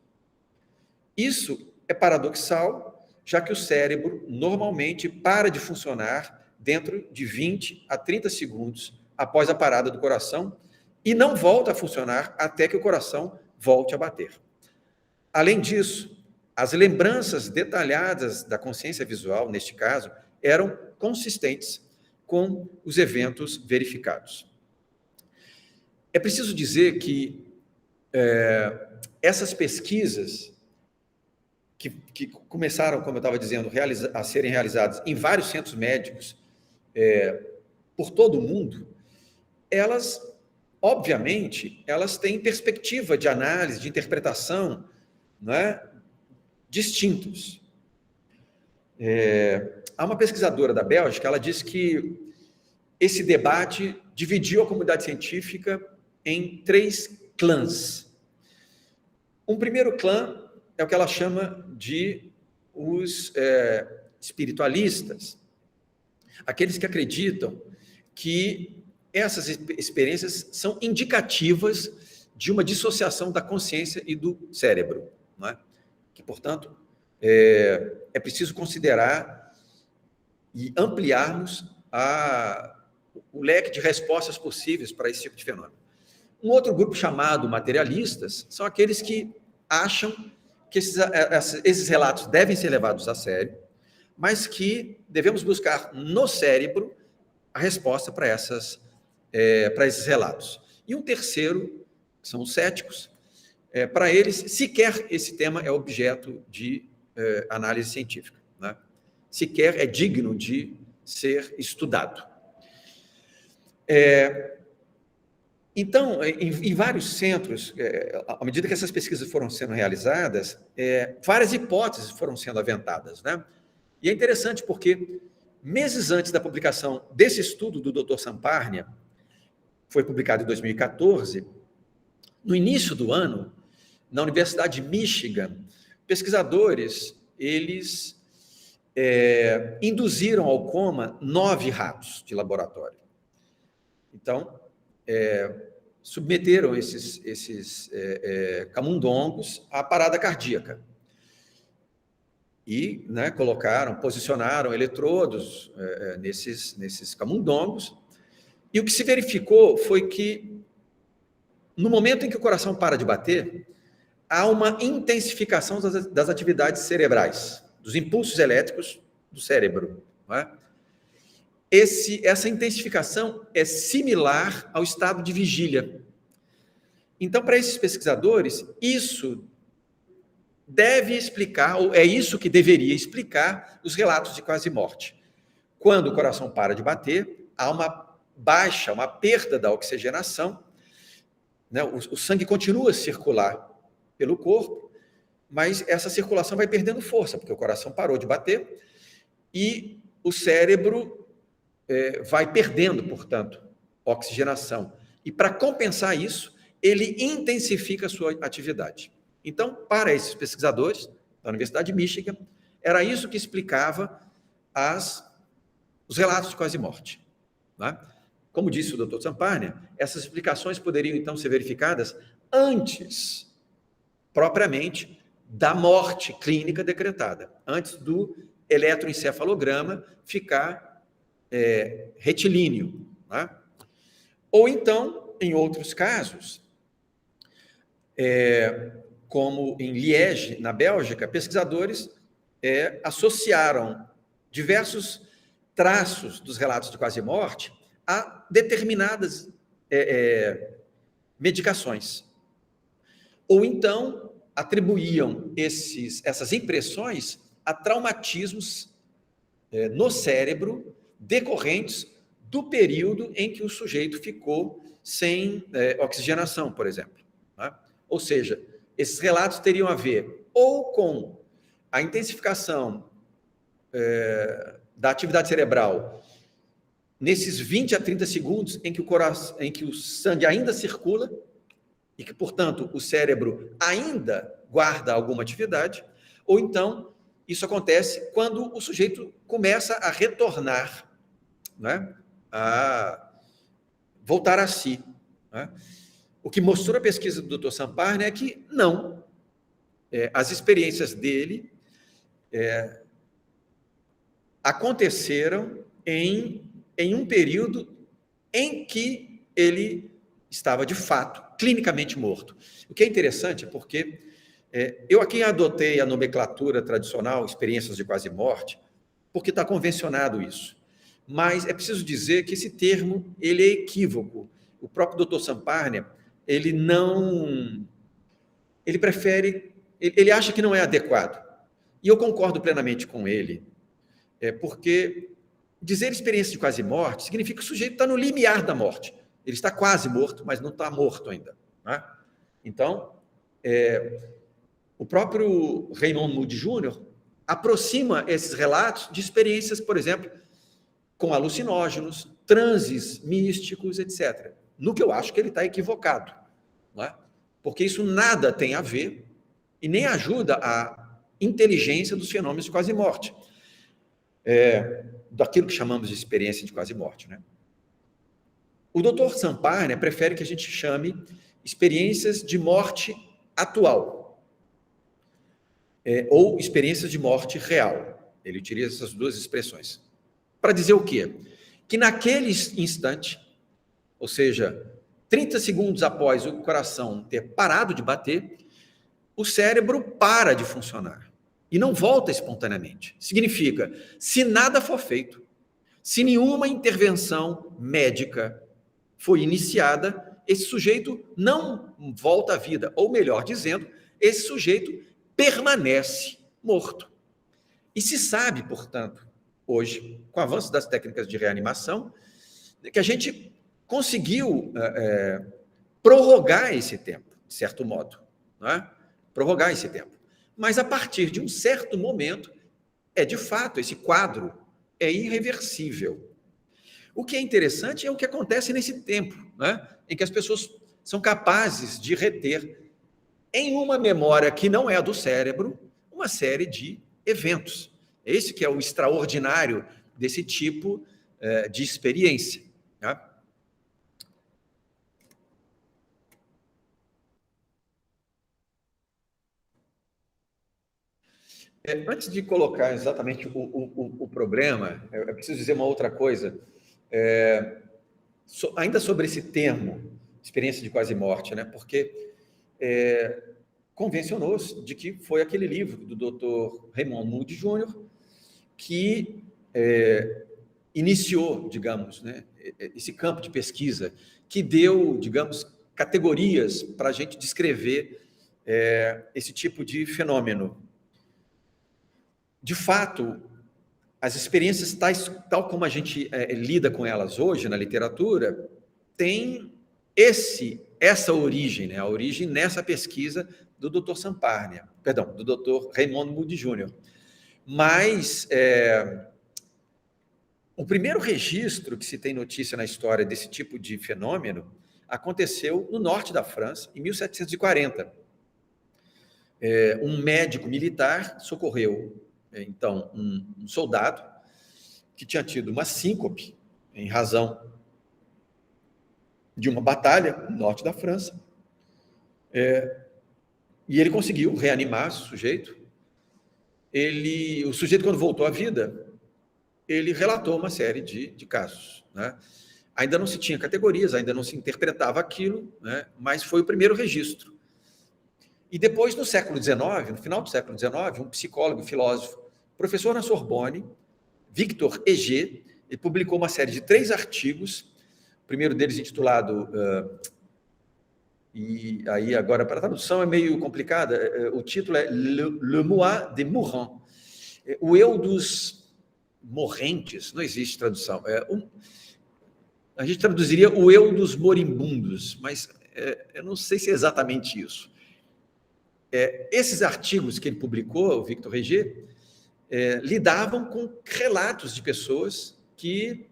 Isso é paradoxal, já que o cérebro normalmente para de funcionar dentro de 20 a 30 segundos após a parada do coração e não volta a funcionar até que o coração volte a bater. Além disso, as lembranças detalhadas da consciência visual, neste caso, eram consistentes com os eventos verificados. É preciso dizer que essas pesquisas, que começaram, como eu estava dizendo, a serem realizadas em vários centros médicos por todo o mundo, elas, obviamente, elas têm perspectiva de análise, de interpretação, não é? Distintos. Há uma pesquisadora da Bélgica, ela diz que esse debate dividiu a comunidade científica em 3 clãs. Um primeiro clã é o que ela chama de os espiritualistas, aqueles que acreditam que essas experiências são indicativas de uma dissociação da consciência e do cérebro, não é? Que, portanto, é preciso considerar e ampliarmos o leque de respostas possíveis para esse tipo de fenômeno. Um outro grupo chamado materialistas são aqueles que acham que esses relatos devem ser levados a sério, mas que devemos buscar no cérebro a resposta para esses relatos. E um terceiro, que são os céticos, para eles, sequer esse tema é objeto de análise científica, né? sequer é digno de ser estudado. Então, em vários centros, à medida que essas pesquisas foram sendo realizadas, várias hipóteses foram sendo aventadas, né? E é interessante porque, meses antes da publicação desse estudo do Dr. Samparnia, foi publicado em 2014, no início do ano, na Universidade de Michigan, pesquisadores, eles induziram ao coma 9 ratos de laboratório. Então, submeteram esses camundongos à parada cardíaca. E, né, posicionaram eletrodos nesses camundongos. E o que se verificou foi que, no momento em que o coração para de bater, há uma intensificação das atividades cerebrais, dos impulsos elétricos do cérebro. Não é? Essa intensificação é similar ao estado de vigília. Então, para esses pesquisadores, isso deve explicar, ou é isso que deveria explicar, os relatos de quase morte. Quando o coração para de bater, há uma baixa, uma perda da oxigenação, né? O sangue continua a circular pelo corpo, mas essa circulação vai perdendo força, porque o coração parou de bater e o cérebro vai perdendo, portanto, oxigenação. E para compensar isso, ele intensifica a sua atividade. Então, para esses pesquisadores da Universidade de Michigan, era isso que explicava os relatos de quase morte. Né? Como disse o Dr. Samparnia, essas explicações poderiam, então, ser verificadas antes, propriamente, da morte clínica decretada, antes do eletroencefalograma ficar retilíneo. Né? Ou então, em outros casos, como em Liege, na Bélgica, pesquisadores associaram diversos traços dos relatos de quase morte a determinadas medicações. Ou então atribuíam essas impressões a traumatismos no cérebro decorrentes do período em que o sujeito ficou sem oxigenação, por exemplo. Né? Ou seja, esses relatos teriam a ver ou com a intensificação da atividade cerebral nesses 20 a 30 segundos em que o sangue ainda circula e que, portanto, o cérebro ainda guarda alguma atividade, ou então isso acontece quando o sujeito começa a retornar, né, a voltar a si. Né? O que mostrou a pesquisa do Dr. Samparnia é que não. As experiências dele aconteceram em um período em que ele estava, de fato, clinicamente morto. O que é interessante é porque eu aqui adotei a nomenclatura tradicional, experiências de quase morte, porque está convencionado isso. Mas é preciso dizer que esse termo ele é equívoco. O próprio Dr. Samparnia, ele prefere, ele acha que não é adequado. E eu concordo plenamente com ele, porque dizer experiência de quase morte significa que o sujeito está no limiar da morte. Ele está quase morto, mas não está morto ainda. Né? Então, o próprio Raymond Moody Jr. aproxima esses relatos de experiências, por exemplo, com alucinógenos, transes místicos, etc. No que eu acho que ele está equivocado. Não é? Porque isso nada tem a ver e nem ajuda a inteligência dos fenômenos de quase morte. Daquilo que chamamos de experiência de quase morte. Né? O Dr. Samparnia prefere que a gente chame experiências de morte atual, ou experiências de morte real. Ele utiliza essas duas expressões. Para dizer o quê? Que naquele instante, ou seja, 30 segundos após o coração ter parado de bater, o cérebro para de funcionar e não volta espontaneamente. Significa, se nada for feito, se nenhuma intervenção médica foi iniciada, esse sujeito não volta à vida, ou melhor dizendo, esse sujeito permanece morto. E se sabe, portanto, hoje, com o avanço das técnicas de reanimação, que a gente conseguiu prorrogar esse tempo, de certo modo, não é? Prorrogar esse tempo. Mas, a partir de um certo momento, de fato, esse quadro é irreversível. O que é interessante é o que acontece nesse tempo, né, em que as pessoas são capazes de reter, em uma memória que não é a do cérebro, uma série de eventos. Esse que é o extraordinário desse tipo de experiência. Tá? Antes de colocar exatamente o problema, eu preciso dizer uma outra coisa. Ainda sobre esse termo, experiência de quase morte, né? Porque convencionou-se de que foi aquele livro do Dr. Raymond Moody Jr. que iniciou, digamos, né, esse campo de pesquisa, que deu, digamos, categorias para a gente descrever esse tipo de fenômeno. De fato, as experiências tal como a gente lida com elas hoje na literatura, tem essa origem, né? A origem nessa pesquisa do Dr. Samparnia, perdão, do Dr. Raymond Moody Jr. Mas o primeiro registro que se tem notícia na história desse tipo de fenômeno aconteceu no norte da França, em 1740. Um médico militar socorreu, então, um soldado que tinha tido uma síncope em razão de uma batalha no norte da França. E ele conseguiu reanimar o sujeito. O sujeito, quando voltou à vida, ele relatou uma série de casos, né? Ainda não se tinha categorias, ainda não se interpretava aquilo, né? Mas foi o primeiro registro. E depois, no século XIX, no final do século XIX, um psicólogo, filósofo, professor na Sorbonne, Victor Heger, ele publicou uma série de 3 artigos, o primeiro deles intitulado, e aí agora para a tradução é meio complicada, o título é Le Moi des Mourants, o eu dos morrentes, não existe tradução, a gente traduziria o eu dos moribundos, mas eu não sei se é exatamente isso. Esses artigos que ele publicou, o Victor Heger, lidavam com relatos de pessoas que,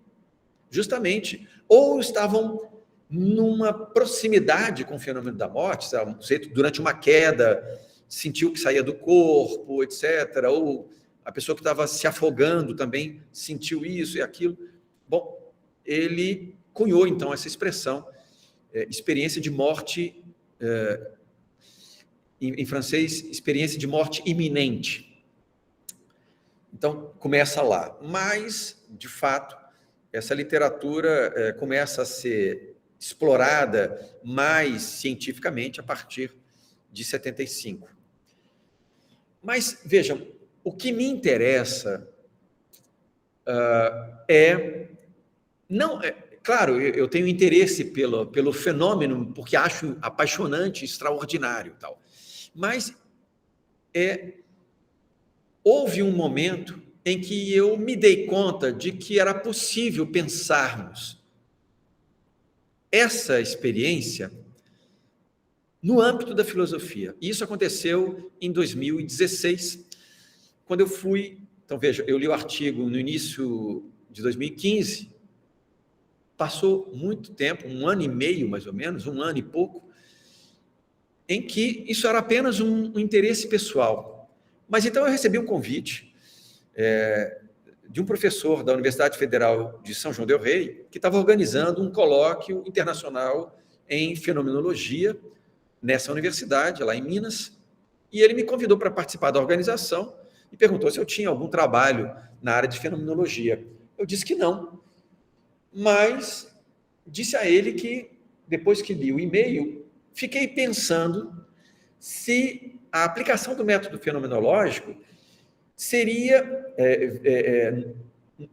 justamente, ou estavam numa proximidade com o fenômeno da morte, sabe? Durante uma queda, sentiu que saía do corpo, etc., ou a pessoa que estava se afogando também sentiu isso e aquilo. Bom, ele cunhou, então, essa expressão, experiência de morte, em francês, experiência de morte iminente. Então, começa lá. Mas, de fato, essa literatura começa a ser explorada mais cientificamente a partir de 75. Mas, vejam, o que me interessa claro, eu tenho interesse pelo fenômeno, porque acho apaixonante, extraordinário, tal. Mas houve um momento em que eu me dei conta de que era possível pensarmos essa experiência no âmbito da filosofia. E isso aconteceu em 2016, quando eu fui... Então, veja, eu li o artigo no início de 2015, passou muito tempo, 1 ano e meio, mais ou menos, 1 ano e pouco, em que isso era apenas um interesse pessoal. Mas então eu recebi um convite de um professor da Universidade Federal de São João del Rei, que estava organizando um colóquio internacional em fenomenologia nessa universidade, lá em Minas, e ele me convidou para participar da organização e perguntou se eu tinha algum trabalho na área de fenomenologia. Eu disse que não, mas disse a ele que, depois que li o e-mail, fiquei pensando se a aplicação do método fenomenológico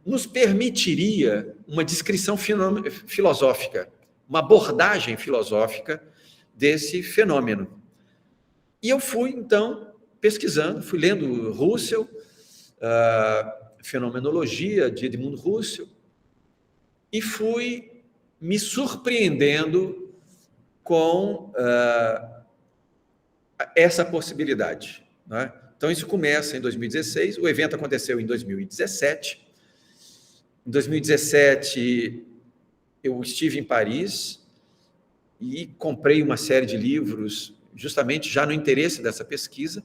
nos permitiria uma descrição filosófica, uma abordagem filosófica desse fenômeno. E eu fui, então, pesquisando, fui lendo Russell, Fenomenologia, de Edmund Husserl, e fui me surpreendendo com essa possibilidade, né? Então, isso começa em 2016, o evento aconteceu em 2017. Em 2017, eu estive em Paris e comprei uma série de livros, justamente já no interesse dessa pesquisa,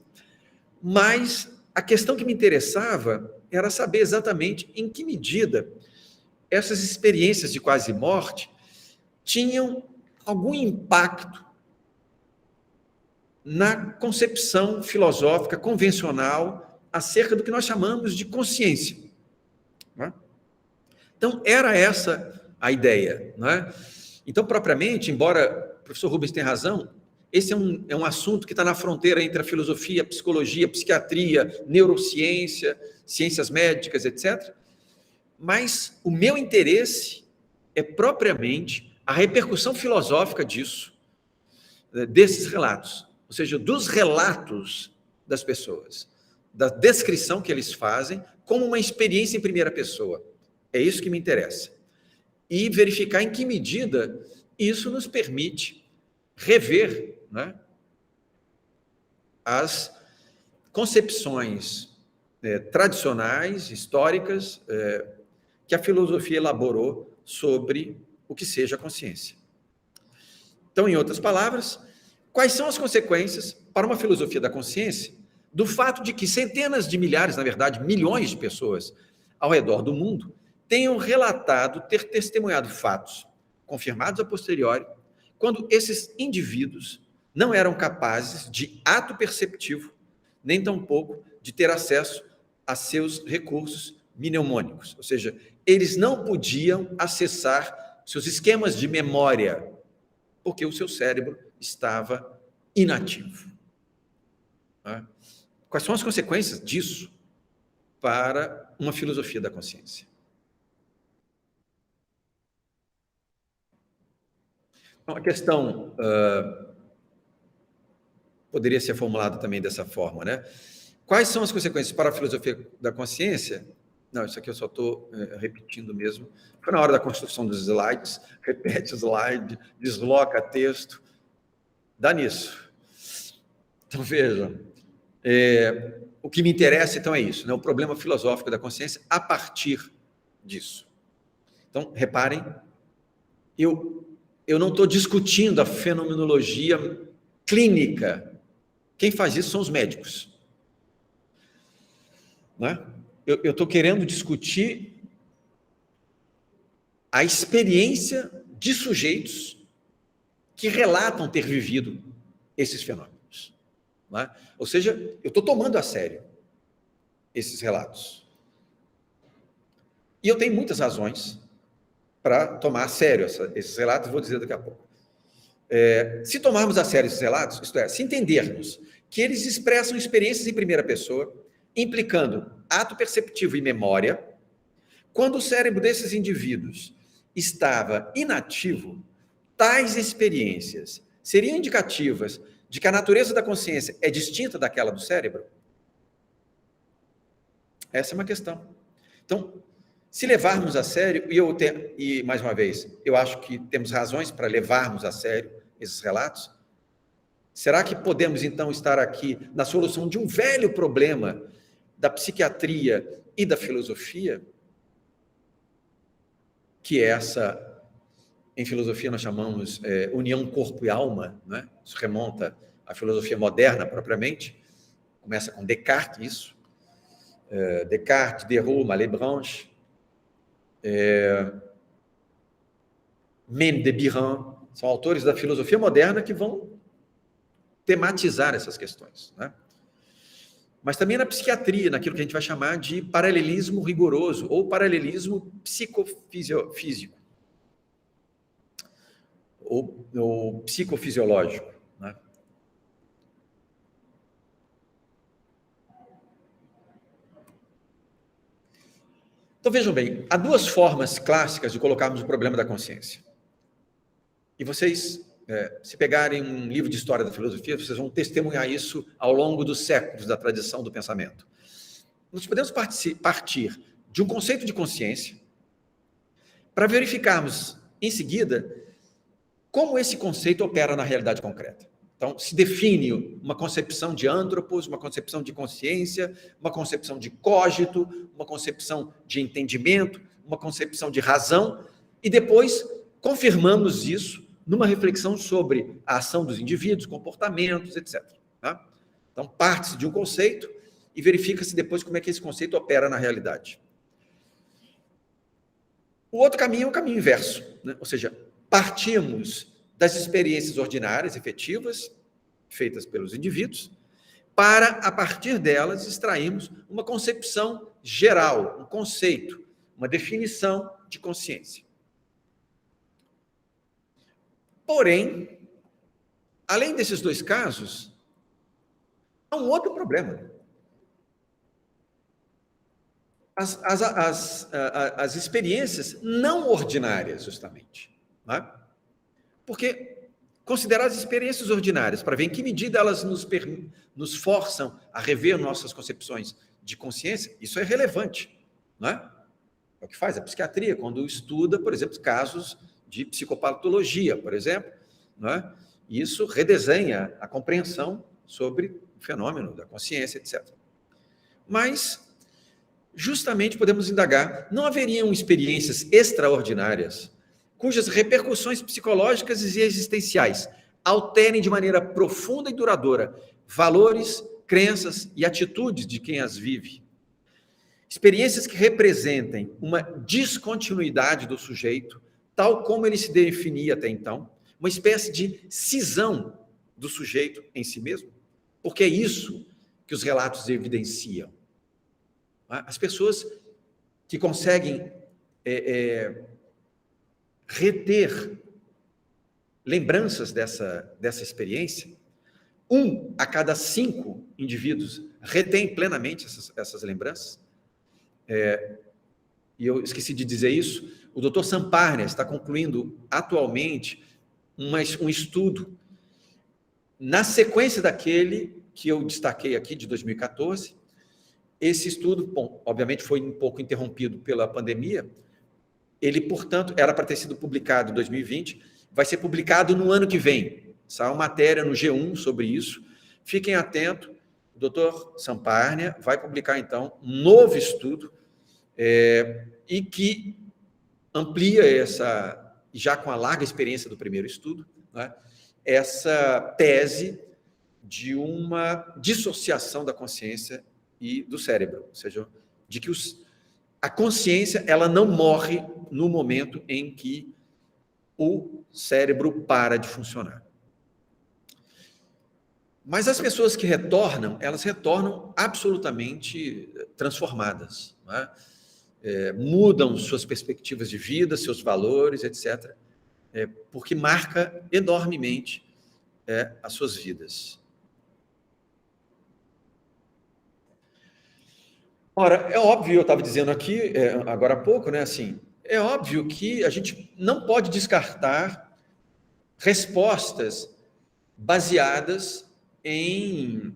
mas a questão que me interessava era saber exatamente em que medida essas experiências de quase morte tinham algum impacto na concepção filosófica convencional acerca do que nós chamamos de consciência, né? Então, era essa a ideia, né? Então, propriamente, embora o professor Rubens tenha razão, esse é um assunto que está na fronteira entre a filosofia, a psicologia, a psiquiatria, neurociência, ciências médicas, etc. Mas o meu interesse é propriamente a repercussão filosófica disso, desses relatos, ou seja, dos relatos das pessoas, da descrição que eles fazem como uma experiência em primeira pessoa. É isso que me interessa. E verificar em que medida isso nos permite rever, né, as concepções tradicionais, históricas, que a filosofia elaborou sobre o que seja a consciência. Então, em outras palavras, quais são as consequências para uma filosofia da consciência do fato de que centenas de milhares, na verdade, milhões de pessoas ao redor do mundo tenham relatado ter testemunhado fatos confirmados a posteriori, quando esses indivíduos não eram capazes de ato perceptivo, nem tampouco de ter acesso a seus recursos mnemônicos, ou seja, eles não podiam acessar seus esquemas de memória, porque o seu cérebro estava inativo. Quais são as consequências disso para uma filosofia da consciência? Então, a questão poderia ser formulada também dessa forma, né? Quais são as consequências para a filosofia da consciência? Não, isso aqui eu só estou repetindo mesmo. Foi na hora da construção dos slides, repete o slide, desloca texto, dá nisso. Então, vejam, o que me interessa, então, é isso, né? O problema filosófico da consciência a partir disso. Então, reparem, eu não estou discutindo a fenomenologia clínica. Quem faz isso são os médicos, né? Eu estou querendo discutir a experiência de sujeitos que relatam ter vivido esses fenômenos, né? Ou seja, eu estou tomando a sério esses relatos. E eu tenho muitas razões para tomar a sério esses relatos, vou dizer daqui a pouco. Se tomarmos a sério esses relatos, isto é, se entendermos que eles expressam experiências em primeira pessoa, implicando ato perceptivo e memória, quando o cérebro desses indivíduos estava inativo, tais experiências seriam indicativas de que a natureza da consciência é distinta daquela do cérebro? Essa é uma questão. Então, se levarmos a sério, e mais uma vez, eu acho que temos razões para levarmos a sério esses relatos, será que podemos, então, estar aqui na solução de um velho problema da psiquiatria e da filosofia, que é essa, em filosofia nós chamamos união corpo e alma, né? Isso remonta à filosofia moderna propriamente, começa com Descartes, isso, Descartes, Diderot, Malebranche, Mene de Biran, são autores da filosofia moderna que vão tematizar essas questões, né? Mas também na psiquiatria, naquilo que a gente vai chamar de paralelismo rigoroso ou paralelismo psicofísico ou psicofisiológico, né? Então, vejam bem, há duas formas clássicas de colocarmos o problema da consciência. E vocês, se pegarem um livro de história da filosofia, vocês vão testemunhar isso ao longo dos séculos da tradição do pensamento. nós podemos partir de um conceito de consciência para verificarmos, em seguida, como esse conceito opera na realidade concreta. Então, se define uma concepção de antropos, uma concepção de consciência, uma concepção de cogito, uma concepção de entendimento, uma concepção de razão, e depois confirmamos isso numa reflexão sobre a ação dos indivíduos, comportamentos, etc. Tá? Então, parte-se de um conceito e verifica-se depois como é que esse conceito opera na realidade. O outro caminho é o caminho inverso, né? Ou seja, partimos das experiências ordinárias, efetivas, feitas pelos indivíduos, para, a partir delas, extrairmos uma concepção geral, um conceito, uma definição de consciência. Porém, além desses dois casos, há um outro problema. As experiências não ordinárias, justamente. Né? Porque considerar as experiências ordinárias, para ver em que medida elas nos forçam a rever nossas concepções de consciência, isso é relevante. Não é? É o que faz a psiquiatria, quando estuda, por exemplo, casos de psicopatologia, por exemplo. Não é? Isso redesenha a compreensão sobre o fenômeno da consciência, etc. Mas, justamente, podemos indagar, não haveriam experiências extraordinárias cujas repercussões psicológicas e existenciais alterem de maneira profunda e duradoura valores, crenças e atitudes de quem as vive. Experiências que representem uma descontinuidade do sujeito, tal como ele se definia até então, uma espécie de cisão do sujeito em si mesmo, porque é isso que os relatos evidenciam. As pessoas que conseguem reter lembranças dessa experiência, 1 a cada 5 indivíduos retém plenamente essas lembranças. E eu esqueci de dizer isso, o Dr. Samparnia está concluindo atualmente um estudo na sequência daquele que eu destaquei aqui, de 2014. Esse estudo, bom, obviamente foi um pouco interrompido pela pandemia. Ele, portanto, era para ter sido publicado em 2020, vai ser publicado no ano que vem. Saiu matéria no G1 sobre isso. Fiquem atentos, o Dr. Samparnia vai publicar, então, um novo estudo e que amplia já com a larga experiência do primeiro estudo, né, essa tese de uma dissociação da consciência e do cérebro, ou seja, de que a consciência ela não morre no momento em que o cérebro para de funcionar. Mas as pessoas que retornam, elas retornam absolutamente transformadas, né? Mudam suas perspectivas de vida, seus valores, etc., porque marca enormemente as suas vidas. Ora, é óbvio, eu estava dizendo aqui, agora há pouco, né, assim, é óbvio que a gente não pode descartar respostas baseadas em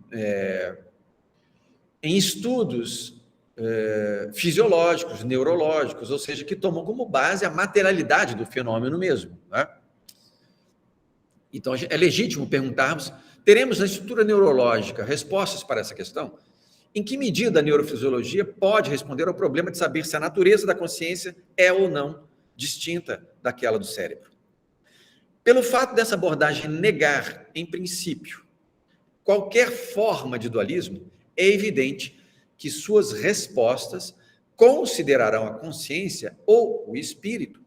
estudos fisiológicos, neurológicos, ou seja, que tomam como base a materialidade do fenômeno mesmo. Né? Então, é legítimo perguntarmos, teremos na estrutura neurológica respostas para essa questão? Em que medida a neurofisiologia pode responder ao problema de saber se a natureza da consciência é ou não distinta daquela do cérebro? Pelo fato dessa abordagem negar, em princípio, qualquer forma de dualismo, é evidente que suas respostas considerarão a consciência ou o espírito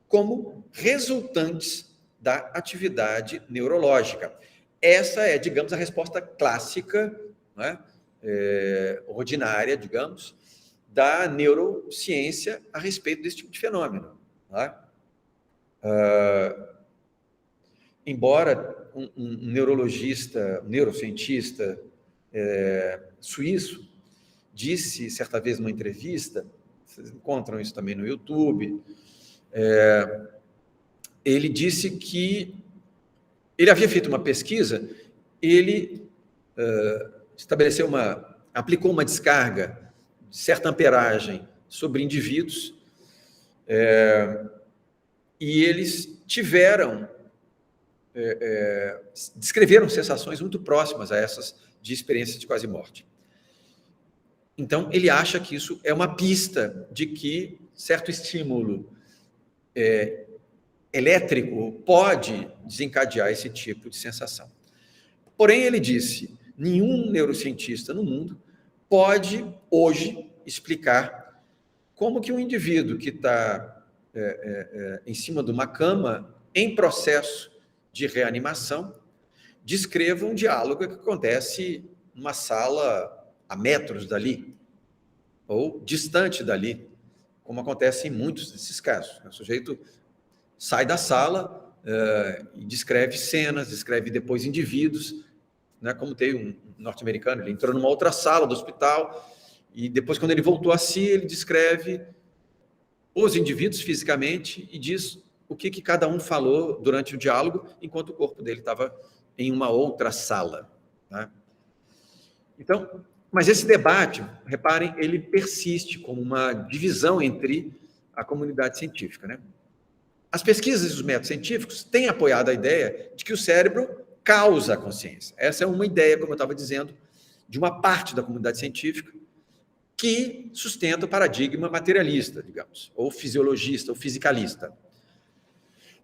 como resultantes da atividade neurológica. Essa é, digamos, a resposta clássica, né, ordinária, digamos, da neurociência a respeito desse tipo de fenômeno. Né? Embora um neurologista, um neurocientista suíço disse, certa vez, numa entrevista, vocês encontram isso também no YouTube, ele disse que ele havia feito uma pesquisa, ele aplicou uma descarga certa amperagem sobre indivíduos, e eles descreveram sensações muito próximas a essas de experiências de quase morte. Então, ele acha que isso é uma pista de que certo estímulo elétrico pode desencadear esse tipo de sensação. Porém, ele disse, nenhum neurocientista no mundo pode, hoje, explicar como que um indivíduo que está em cima de uma cama, em processo de reanimação, descreva um diálogo que acontece numa sala a metros dali, ou distante dali, como acontece em muitos desses casos. O sujeito sai da sala e descreve cenas, descreve depois indivíduos, né, como tem um norte-americano, ele entrou numa outra sala do hospital, e depois, quando ele voltou a si, ele descreve os indivíduos fisicamente e diz o que cada um falou durante o diálogo, enquanto o corpo dele estava em uma outra sala. Né? Então, mas esse debate, reparem, ele persiste como uma divisão entre a comunidade científica. Né? As pesquisas e os métodos científicos têm apoiado a ideia de que o cérebro causa a consciência. Essa é uma ideia, como eu estava dizendo, de uma parte da comunidade científica que sustenta o paradigma materialista, digamos, ou fisiologista, ou fisicalista.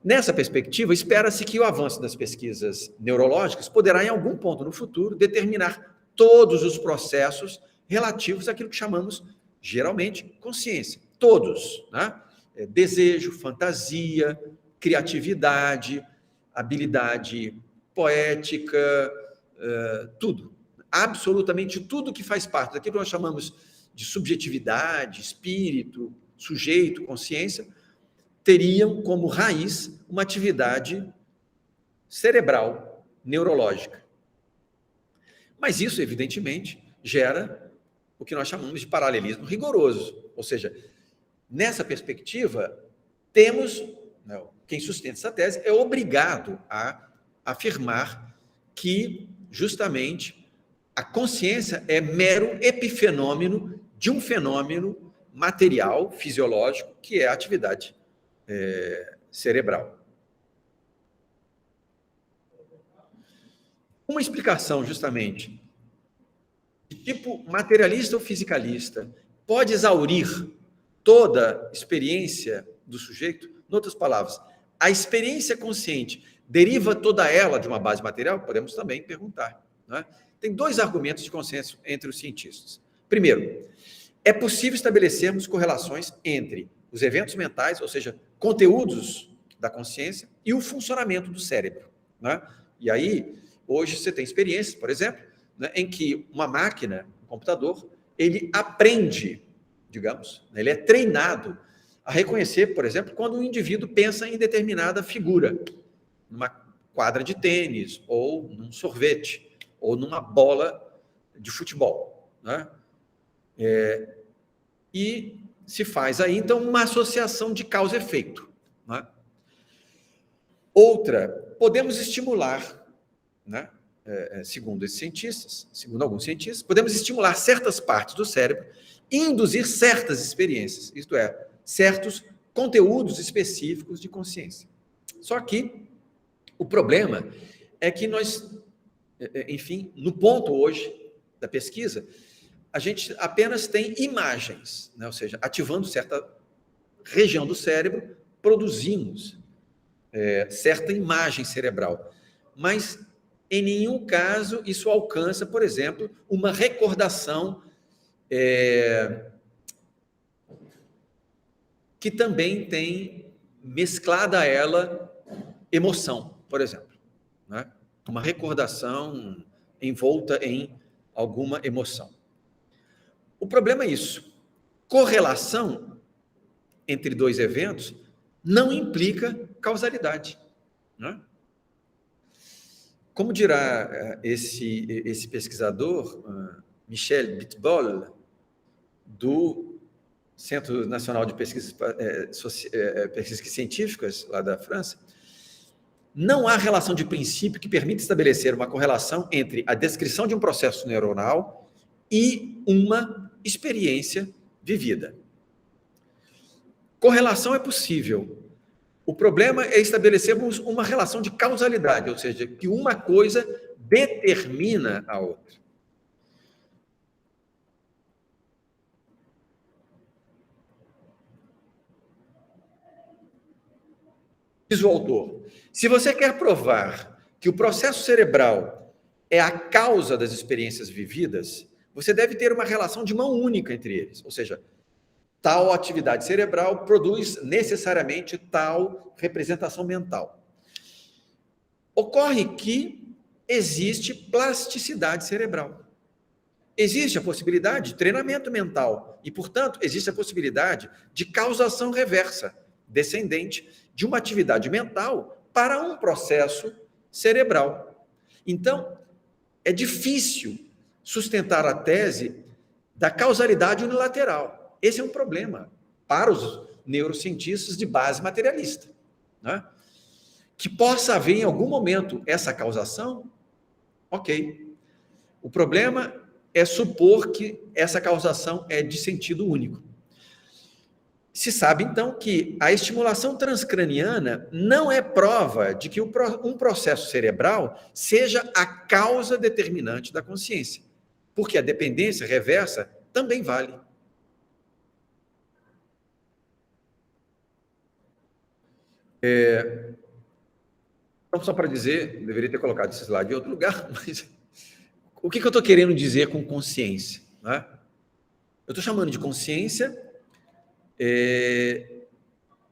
Nessa perspectiva, espera-se que o avanço das pesquisas neurológicas poderá, em algum ponto no futuro, determinar todos os processos relativos àquilo que chamamos, geralmente, consciência. Todos, né? Desejo, fantasia, criatividade, habilidade poética, tudo. Absolutamente tudo que faz parte daquilo que nós chamamos de subjetividade, espírito, sujeito, consciência, teriam como raiz uma atividade cerebral, neurológica. Mas isso, evidentemente, gera o que nós chamamos de paralelismo rigoroso. Ou seja, nessa perspectiva, temos, quem sustenta essa tese é obrigado a afirmar que, justamente, a consciência é mero epifenômeno de um fenômeno material, fisiológico, que é a atividade cerebral. Uma explicação, justamente, de tipo materialista ou fisicalista, pode exaurir toda a experiência do sujeito? Em outras palavras, a experiência consciente deriva toda ela de uma base material? Podemos também perguntar. Né? Tem dois argumentos de consenso entre os cientistas. Primeiro, é possível estabelecermos correlações entre os eventos mentais, ou seja, conteúdos da consciência, e o funcionamento do cérebro. Né? E aí, hoje você tem experiências, por exemplo, né, em que uma máquina, um computador, ele aprende, digamos, ele é treinado a reconhecer, por exemplo, quando um indivíduo pensa em determinada figura, numa quadra de tênis, ou num sorvete, ou numa bola de futebol. Né? E se faz aí, então, uma associação de causa e efeito. Né? Outra, podemos estimular, né? Segundo esses cientistas, segundo alguns cientistas, podemos estimular certas partes do cérebro e induzir certas experiências, isto é, certos conteúdos específicos de consciência. Só que o problema é que nós, enfim, no ponto hoje da pesquisa, a gente apenas tem imagens, né? Ou seja, ativando certa região do cérebro, produzimos certa imagem cerebral. Mas, em nenhum caso, isso alcança, por exemplo, uma recordação que também tem mesclada a ela emoção, por exemplo. Né? Uma recordação envolta em alguma emoção. O problema é isso. Correlação entre dois eventos não implica causalidade. Né? Como dirá esse pesquisador, Michel Bitbol, do Centro Nacional de Pesquisas Científicas, lá da França, não há relação de princípio que permita estabelecer uma correlação entre a descrição de um processo neuronal e uma experiência vivida. Correlação é possível. O problema é estabelecermos uma relação de causalidade, ou seja, que uma coisa determina a outra. Diz o autor, se você quer provar que o processo cerebral é a causa das experiências vividas, você deve ter uma relação de mão única entre eles, ou seja, tal atividade cerebral produz necessariamente tal representação mental. Ocorre que existe plasticidade cerebral. Existe a possibilidade de treinamento mental e, portanto, existe a possibilidade de causação reversa, descendente de uma atividade mental para um processo cerebral. Então, é difícil sustentar a tese da causalidade unilateral. Esse é um problema para os neurocientistas de base materialista, né? Que possa haver em algum momento essa causação, ok. O problema é supor que essa causação é de sentido único. Se sabe, então, que a estimulação transcraniana não é prova de que um processo cerebral seja a causa determinante da consciência, porque a dependência reversa também vale. Então, só para dizer, deveria ter colocado esse slide em outro lugar, mas o que eu estou querendo dizer com consciência, né? Eu estou chamando de consciência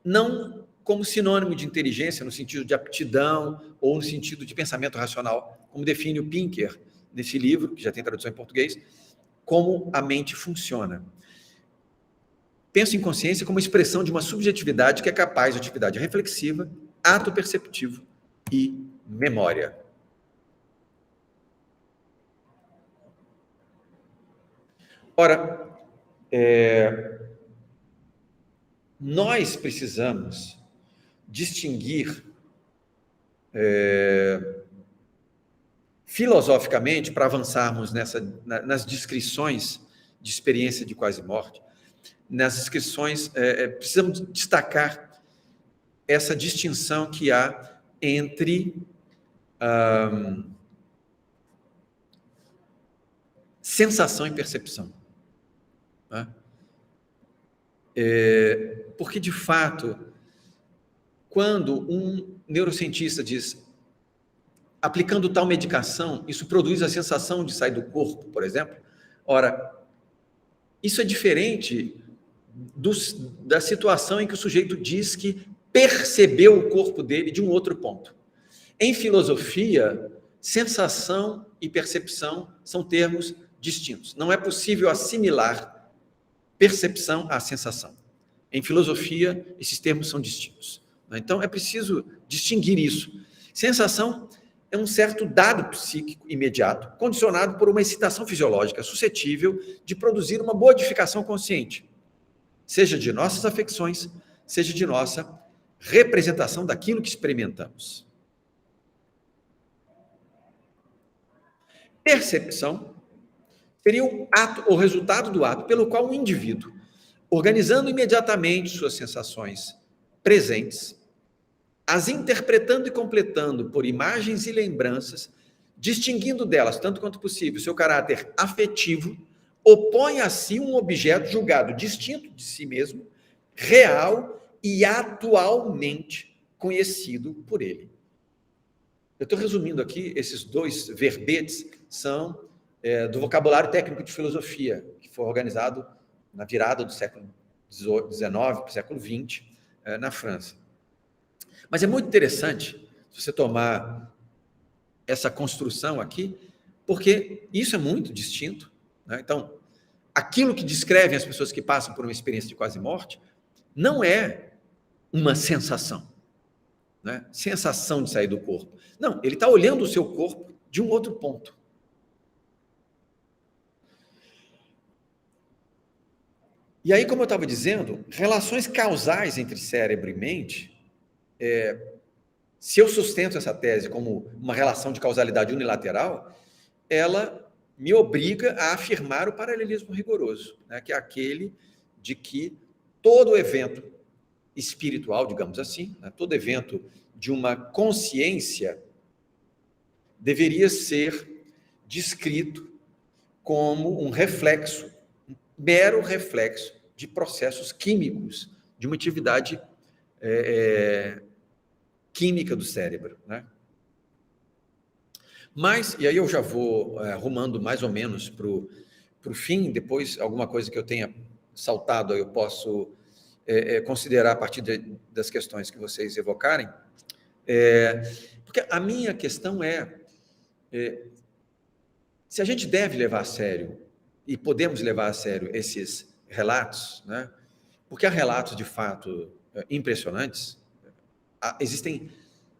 não como sinônimo de inteligência, no sentido de aptidão ou no sentido de pensamento racional, como define o Pinker nesse livro, que já tem tradução em português, como a mente funciona. Penso em consciência como expressão de uma subjetividade que é capaz de atividade reflexiva, ato perceptivo e memória. Ora, nós precisamos distinguir filosoficamente, para avançarmos nas descrições de experiência de quase morte, nas descrições, precisamos destacar essa distinção que há entre sensação e percepção, né? Porque, de fato, quando um neurocientista diz, aplicando tal medicação, isso produz a sensação de sair do corpo, por exemplo, ora, isso é diferente da situação em que o sujeito diz que percebeu o corpo dele de um outro ponto. Em filosofia, sensação e percepção são termos distintos. Não é possível assimilar percepção à sensação. Em filosofia, esses termos são distintos. Então, é preciso distinguir isso. Sensação é um certo dado psíquico imediato, condicionado por uma excitação fisiológica suscetível de produzir uma modificação consciente, seja de nossas afecções, seja de nossa representação daquilo que experimentamos. Percepção seria o ato, ou resultado do ato, pelo qual o indivíduo, organizando imediatamente suas sensações presentes, as interpretando e completando por imagens e lembranças, distinguindo delas, tanto quanto possível, seu caráter afetivo, opõe a si um objeto julgado distinto de si mesmo, real e atualmente conhecido por ele. Eu estou resumindo aqui, esses dois verbetes são do vocabulário técnico de filosofia, que foi organizado na virada do século XIX para o século XX, na França. Mas é muito interessante se você tomar essa construção aqui, porque isso é muito distinto, né? Então, aquilo que descrevem as pessoas que passam por uma experiência de quase morte não é uma sensação, né? Sensação de sair do corpo. Não, ele está olhando o seu corpo de um outro ponto. E aí, como eu estava dizendo, relações causais entre cérebro e mente, se eu sustento essa tese como uma relação de causalidade unilateral, ela me obriga a afirmar o paralelismo rigoroso, né, que é aquele de que todo evento espiritual, digamos assim, né, todo evento de uma consciência deveria ser descrito como um reflexo, um mero reflexo de processos químicos, de uma atividade química do cérebro, né? Mas, e aí eu já vou arrumando mais ou menos para o fim, depois alguma coisa que eu tenha saltado eu posso considerar a partir das questões que vocês evocarem, porque a minha questão se a gente deve levar a sério, e podemos levar a sério esses relatos, né? Porque há relatos de fato impressionantes, existem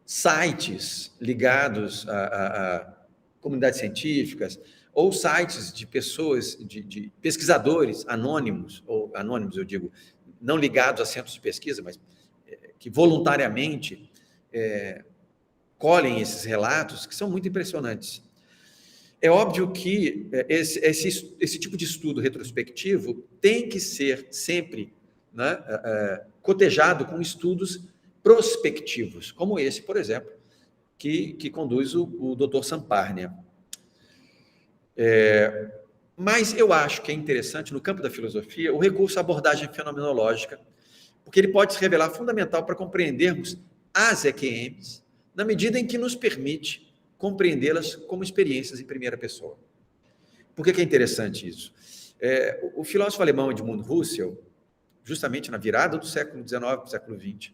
sites ligados a comunidades científicas, ou sites de pessoas, de pesquisadores anônimos, ou anônimos eu digo, não ligados a centros de pesquisa, mas que voluntariamente colhem esses relatos, que são muito impressionantes. É óbvio que esse tipo de estudo retrospectivo tem que ser sempre, né, cotejado com estudos prospectivos, como esse, por exemplo, que conduz o Dr. Samparnia. Mas eu acho que é interessante, no campo da filosofia, o recurso à abordagem fenomenológica, porque ele pode se revelar fundamental para compreendermos as EQMs, na medida em que nos permite compreendê-las como experiências em primeira pessoa. Por que é interessante isso? O filósofo alemão Edmund Husserl, justamente na virada do século XIX para o século XX,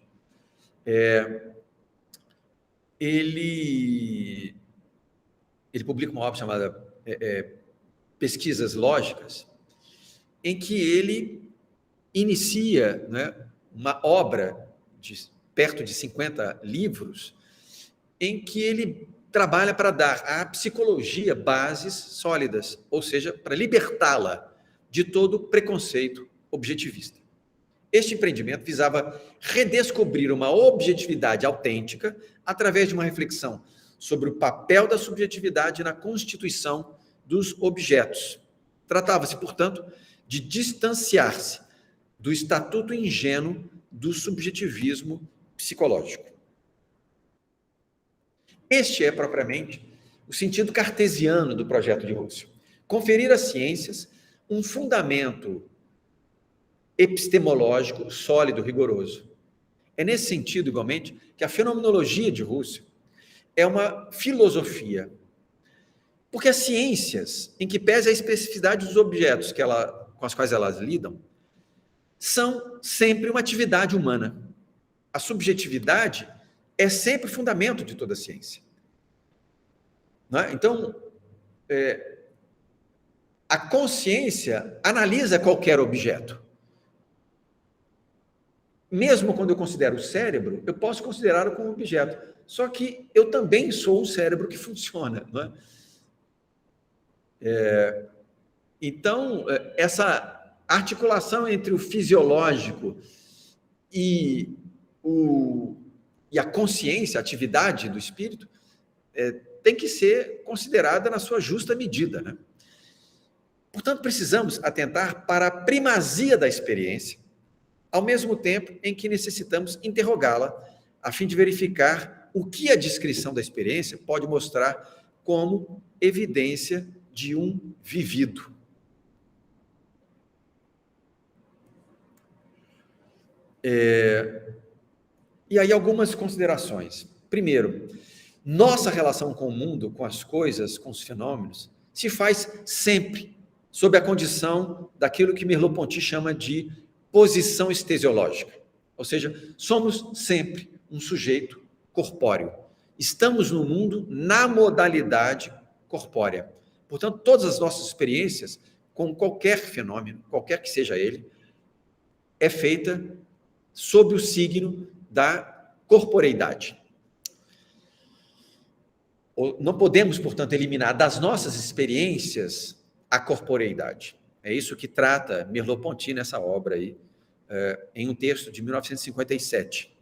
ele publica uma obra chamada Pesquisas Lógicas, em que ele inicia, né, uma obra de perto de 50 livros, em que ele trabalha para dar à psicologia bases sólidas, ou seja, para libertá-la de todo preconceito objetivista. Este empreendimento visava redescobrir uma objetividade autêntica através de uma reflexão sobre o papel da subjetividade na constituição dos objetos. Tratava-se, portanto, de distanciar-se do estatuto ingênuo do subjetivismo psicológico. Este é, propriamente, o sentido cartesiano do projeto de Husserl. Conferir às ciências um fundamento epistemológico sólido, rigoroso. É nesse sentido, igualmente, que a fenomenologia de Husserl é uma filosofia. Porque as ciências, em que pese a especificidade dos objetos com as quais elas lidam, são sempre uma atividade humana. A subjetividade é sempre o fundamento de toda a ciência. Não é? Então, a consciência analisa qualquer objeto. Mesmo quando eu considero o cérebro, eu posso considerá-lo como objeto. Só que eu também sou um cérebro que funciona. Não é? Então, essa articulação entre o fisiológico e a consciência, a atividade do espírito, tem que ser considerada na sua justa medida, né? Portanto, precisamos atentar para a primazia da experiência, ao mesmo tempo em que necessitamos interrogá-la, a fim de verificar o que a descrição da experiência pode mostrar como evidência de um vivido. E aí algumas considerações. Primeiro, nossa relação com o mundo, com as coisas, com os fenômenos, se faz sempre sob a condição daquilo que Merleau-Ponty chama de posição estesiológica. Ou seja, somos sempre um sujeito corpóreo. Estamos no mundo na modalidade corpórea. Portanto, todas as nossas experiências com qualquer fenômeno, qualquer que seja ele, é feita sob o signo da corporeidade. Não podemos, portanto, eliminar das nossas experiências a corporeidade. É isso que trata Merleau-Ponty nessa obra aí, em um texto de 1957.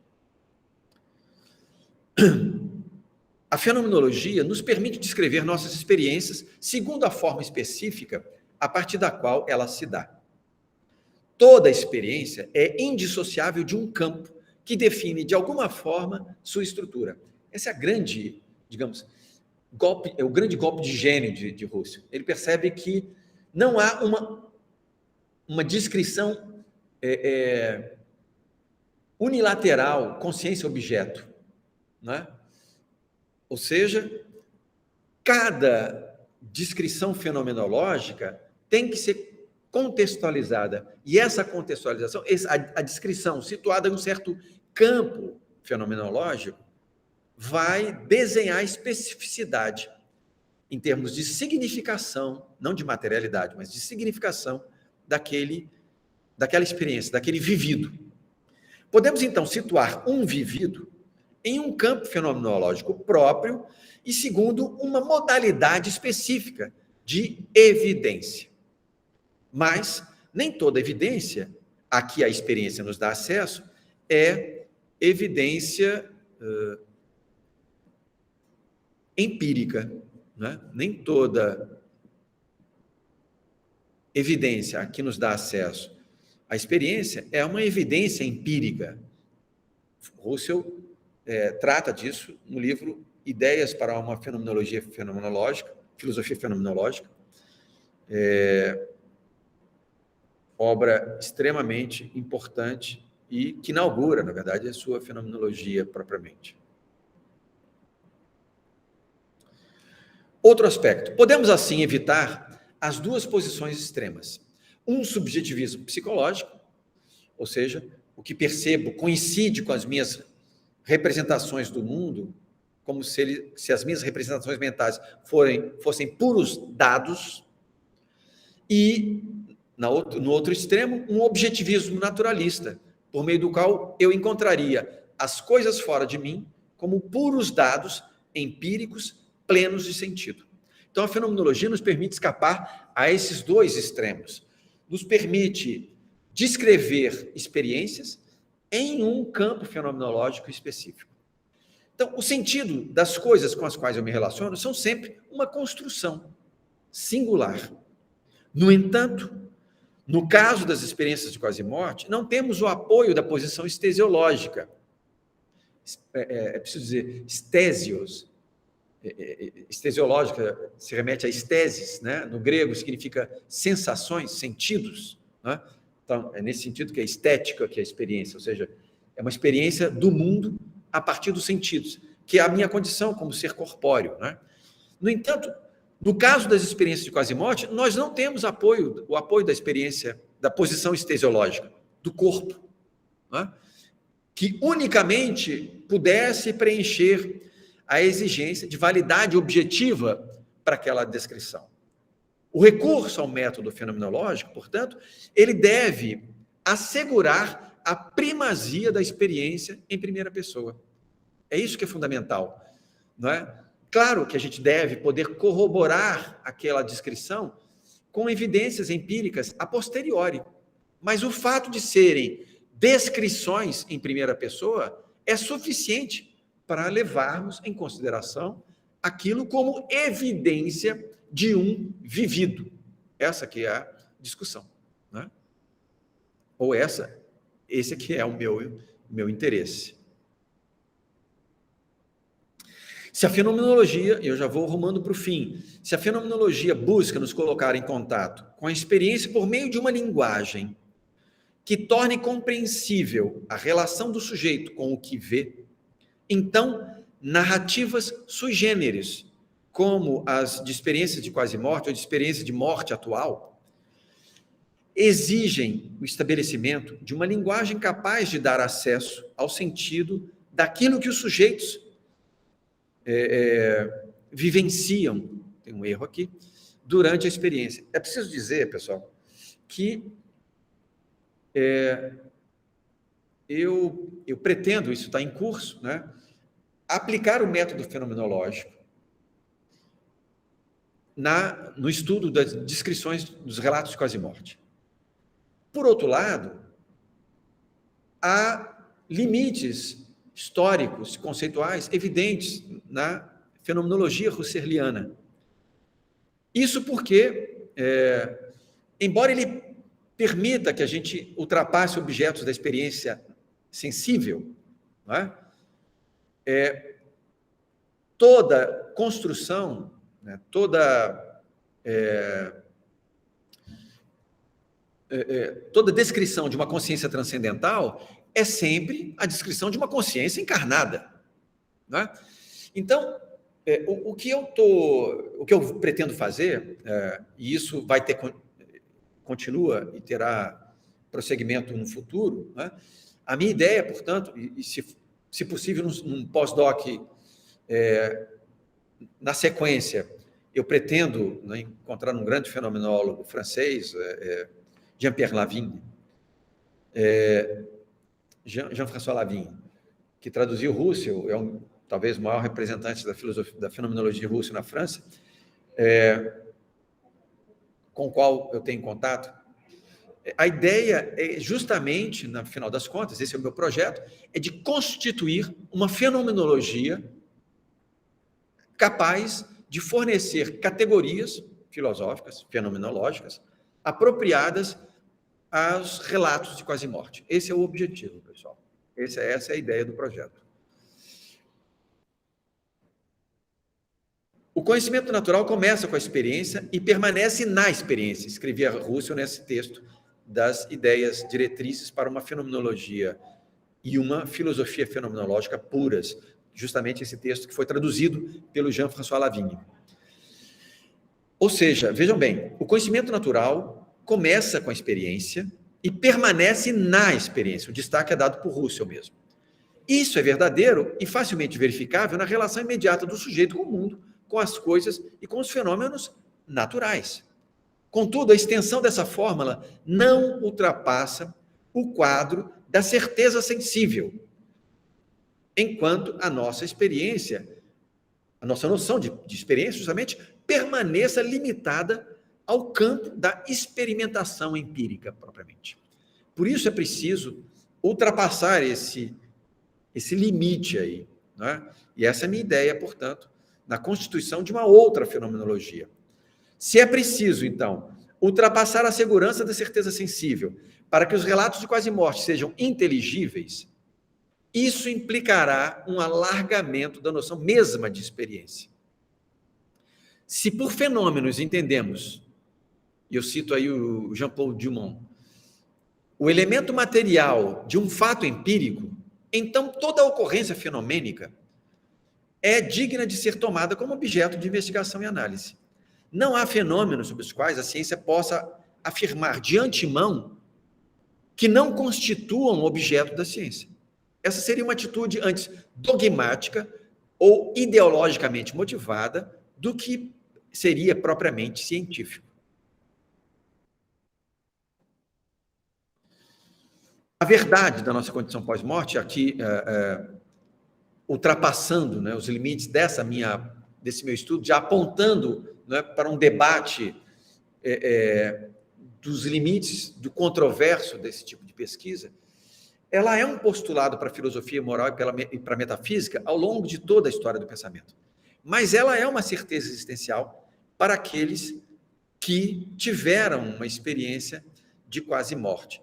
a fenomenologia nos permite descrever nossas experiências segundo a forma específica a partir da qual ela se dá. Toda experiência é indissociável de um campo que define, de alguma forma, sua estrutura. Esse é a grande, digamos, o grande golpe de gênio de Russell. Ele percebe que não há uma descrição unilateral, consciência-objeto, né? Ou seja, cada descrição fenomenológica tem que ser contextualizada. E essa contextualização, a descrição situada em um certo campo fenomenológico, vai desenhar especificidade em termos de significação, não de materialidade, mas de significação daquela experiência, daquele vivido. Podemos, então, situar um vivido em um campo fenomenológico próprio e segundo uma modalidade específica de evidência. Mas nem toda evidência a que a experiência nos dá acesso é evidência empírica, né? Nem toda evidência a que nos dá acesso à experiência é uma evidência empírica. Russell trata disso no livro Ideias para uma Fenomenologia Fenomenológica, Filosofia Fenomenológica, obra extremamente importante e que inaugura, na verdade, a sua fenomenologia propriamente. Outro aspecto. Podemos, assim, evitar as duas posições extremas. Um subjetivismo psicológico, ou seja, o que percebo coincide com as minhas representações do mundo, como se as minhas representações mentais fossem puros dados, e, no outro extremo, um objetivismo naturalista, por meio do qual eu encontraria as coisas fora de mim como puros dados empíricos plenos de sentido. Então, a fenomenologia nos permite escapar a esses dois extremos. Nos permite descrever experiências em um campo fenomenológico específico. Então, o sentido das coisas com as quais eu me relaciono são sempre uma construção singular. No entanto, no caso das experiências de quase-morte, não temos o apoio da posição estesiológica. É preciso dizer estésios. Estesiológica se remete a esteses, né? No grego significa sensações, sentidos, né? Então, é nesse sentido que é estética, que é a experiência, ou seja, é uma experiência do mundo a partir dos sentidos, que é a minha condição como ser corpóreo, né? No entanto, no caso das experiências de quase-morte, nós não temos o apoio da experiência, da posição estesiológica, do corpo, né? Que unicamente pudesse preencher a exigência de validade objetiva para aquela descrição. O recurso ao método fenomenológico, portanto, ele deve assegurar a primazia da experiência em primeira pessoa. É isso que é fundamental, não é? Claro que a gente deve poder corroborar aquela descrição com evidências empíricas a posteriori, mas o fato de serem descrições em primeira pessoa é suficiente para levarmos em consideração aquilo como evidência de um vivido. Essa que é a discussão, né? Ou esse que é o meu interesse. Se a fenomenologia, eu já vou rumando para o fim, se a fenomenologia busca nos colocar em contato com a experiência por meio de uma linguagem que torne compreensível a relação do sujeito com o que vê, então, narrativas sui generis, como as de experiências de quase-morte ou de experiência de morte atual, exigem o estabelecimento de uma linguagem capaz de dar acesso ao sentido daquilo que os sujeitos vivenciam, tem um erro aqui, durante a experiência. É preciso dizer, pessoal, que eu pretendo, isso está em curso, né, aplicar o método fenomenológico no estudo das descrições dos relatos de quase-morte. Por outro lado, há limites históricos, conceituais, evidentes na fenomenologia husserliana. Isso porque, embora ele permita que a gente ultrapasse objetos da experiência sensível, não é? Toda construção, né, toda descrição de uma consciência transcendental é sempre a descrição de uma consciência encarnada, não é? Então, o que eu pretendo fazer, e isso vai ter, continua e terá prosseguimento no futuro, né? A minha ideia, portanto, e se possível, num pós-doc, na sequência, eu pretendo, né, encontrar um grande fenomenólogo francês, Jean-Pierre Lavigne, Jean-François Lavigne, que traduziu Husserl, talvez o maior representante da filosofia, da fenomenologia Husserl na França, com o qual eu tenho contato. A ideia é justamente, no final das contas, esse é o meu projeto, é de constituir uma fenomenologia capaz de fornecer categorias filosóficas, fenomenológicas, apropriadas aos relatos de quase-morte. Esse é o objetivo, pessoal. Essa é a ideia do projeto. O conhecimento natural começa com a experiência e permanece na experiência. Escrevia Husserl nesse texto das ideias diretrizes para uma fenomenologia e uma filosofia fenomenológica puras. Justamente esse texto que foi traduzido pelo Jean-François Lavigne. Ou seja, vejam bem, o conhecimento natural começa com a experiência e permanece na experiência. O destaque é dado por Husserl mesmo. Isso é verdadeiro e facilmente verificável na relação imediata do sujeito com o mundo, com as coisas e com os fenômenos naturais. Contudo, a extensão dessa fórmula não ultrapassa o quadro da certeza sensível, enquanto a nossa experiência, a nossa noção de experiência, justamente, permaneça limitada ao campo da experimentação empírica, propriamente. Por isso é preciso ultrapassar esse limite aí, né? E essa é a minha ideia, portanto, na constituição de uma outra fenomenologia. Se é preciso, então, ultrapassar a segurança da certeza sensível para que os relatos de quase-morte sejam inteligíveis, isso implicará um alargamento da noção mesma de experiência. Se por fenômenos entendemos, e eu cito aí o Jean-Paul Dumont, o elemento material de um fato empírico, então toda a ocorrência fenomênica é digna de ser tomada como objeto de investigação e análise. Não há fenômenos sobre os quais a ciência possa afirmar de antemão que não constituam objeto da ciência. Essa seria uma atitude antes dogmática ou ideologicamente motivada do que seria propriamente científico. A verdade da nossa condição pós-morte, aqui ultrapassando, né, os limites desse meu estudo, já apontando, né, para um debate dos limites do controverso desse tipo de pesquisa, ela é um postulado para a filosofia moral e para a metafísica ao longo de toda a história do pensamento. Mas ela é uma certeza existencial para aqueles que tiveram uma experiência de quase morte.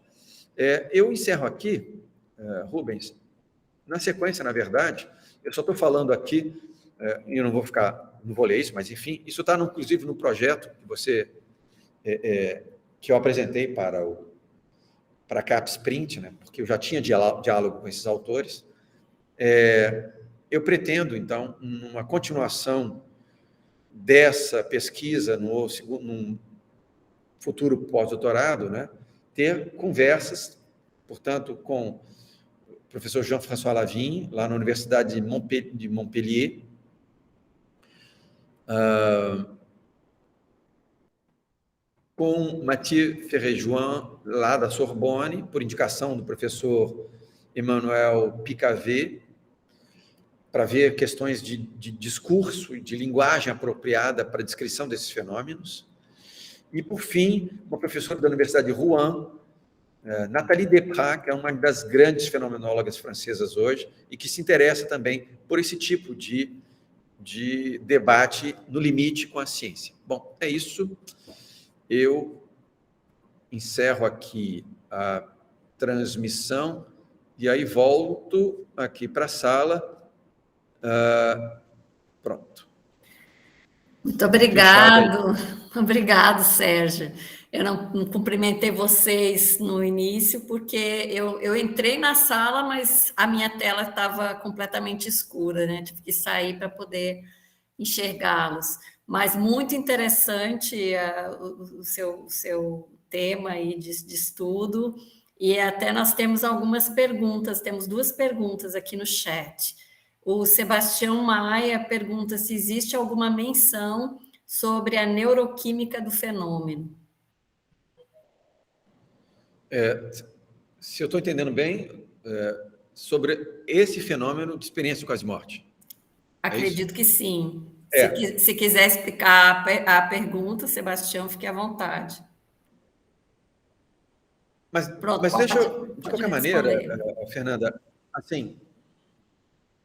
Eu encerro aqui, Rubens, na sequência, na verdade, eu só estou falando aqui, e eu não vou ler isso, mas enfim, isso está inclusive no projeto que eu apresentei para a CAPES Print, né, porque eu já tinha diálogo com esses autores. Eu pretendo, então, uma continuação dessa pesquisa num futuro pós-doutorado, né, ter conversas, portanto, com o professor Jean-François Lavigne, lá na Universidade de Montpellier, com Mathieu Ferré-Juin, lá da Sorbonne, por indicação do professor Emmanuel Picavet, para ver questões de discurso e de linguagem apropriada para a descrição desses fenômenos. E, por fim, uma professora da Universidade de Rouen, Nathalie Desprat, que é uma das grandes fenomenólogas francesas hoje, e que se interessa também por esse tipo de de debate no limite com a ciência. Bom, é isso. Eu encerro aqui a transmissão e aí volto aqui para a sala. Pronto. Muito obrigado. Obrigado, Sérgio. Eu não cumprimentei vocês no início, porque eu entrei na sala, mas a minha tela estava completamente escura, né? Tive que sair para poder enxergá-los. Mas muito interessante o seu tema aí de estudo, e até nós temos algumas perguntas, temos 2 perguntas aqui no chat. O Sebastião Maia pergunta se existe alguma menção sobre a neuroquímica do fenômeno. Se eu estou entendendo bem, sobre esse fenômeno de experiência de quase morte. Acredito que sim. Se quiser explicar a pergunta, Sebastião, fique à vontade. Mas deixa eu, de qualquer maneira, Fernanda, assim,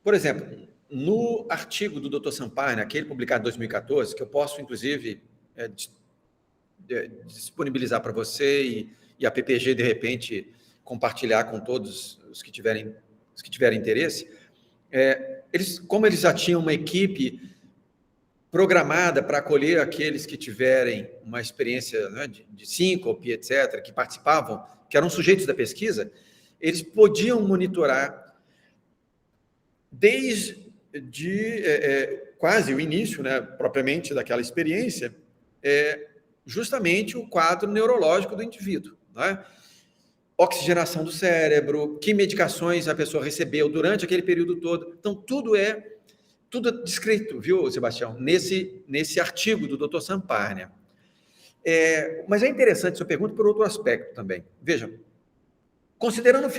por exemplo, no artigo do Dr. Sampaio, aquele publicado em 2014, que eu posso, inclusive, disponibilizar para você e a PPG, de repente, compartilhar com todos os que tiverem interesse, como eles já tinham uma equipe programada para acolher aqueles que tiverem uma experiência, né, de síncope, etc., que participavam, que eram sujeitos da pesquisa, eles podiam monitorar desde quase o início, né, propriamente daquela experiência, justamente o quadro neurológico do indivíduo, né? Oxigenação do cérebro, que medicações a pessoa recebeu durante aquele período todo. Então, tudo é descrito, viu, Sebastião, nesse artigo do Dr. Sampaio. Mas é interessante sua pergunta por outro aspecto também. Veja, considerando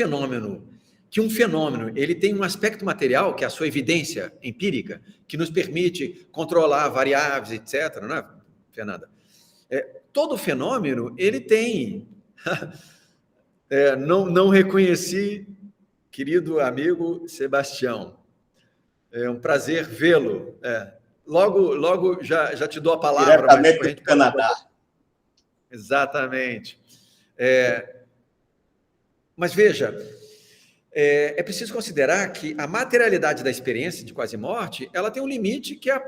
que um fenômeno ele tem um aspecto material, que é a sua evidência empírica, que nos permite controlar variáveis, etc., não é, Fernanda? Todo fenômeno, ele tem... não reconheci, querido amigo Sebastião. É um prazer vê-lo. Logo já te dou a palavra. Diretamente do Canadá. Exatamente. Mas veja, é preciso considerar que a materialidade da experiência de quase morte, ela tem um limite que é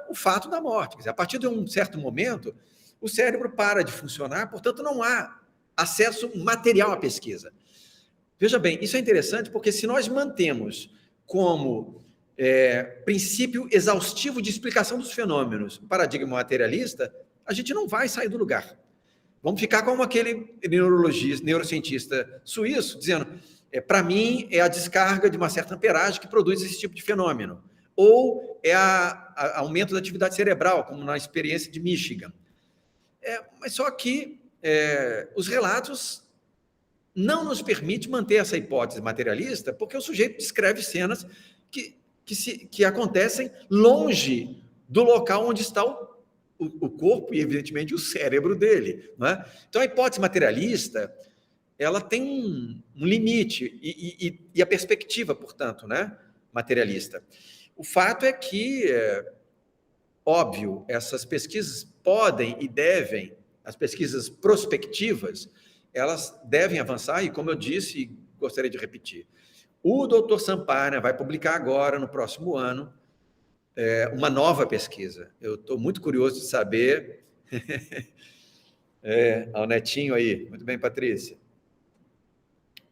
o fato da morte. Quer dizer, a partir de um certo momento, o cérebro para de funcionar, portanto, não há acesso material à pesquisa. Veja bem, isso é interessante porque se nós mantemos como princípio exaustivo de explicação dos fenômenos o paradigma materialista, a gente não vai sair do lugar. Vamos ficar como aquele neurocientista suíço, dizendo, para mim, é a descarga de uma certa amperagem que produz esse tipo de fenômeno. Ou é aumento da atividade cerebral, como na experiência de Michigan. Mas só que os relatos não nos permitem manter essa hipótese materialista, porque o sujeito descreve cenas que acontecem longe do local onde está o corpo e, evidentemente, o cérebro dele. Não é? Então, a hipótese materialista ela tem um limite e a perspectiva, portanto, né, materialista. O fato é que, óbvio, essas pesquisas podem e devem, as pesquisas prospectivas, elas devem avançar e, como eu disse, e gostaria de repetir, o Dr. Sampaio vai publicar agora, no próximo ano, uma nova pesquisa. Eu estou muito curioso de saber... o netinho aí. Muito bem, Patrícia.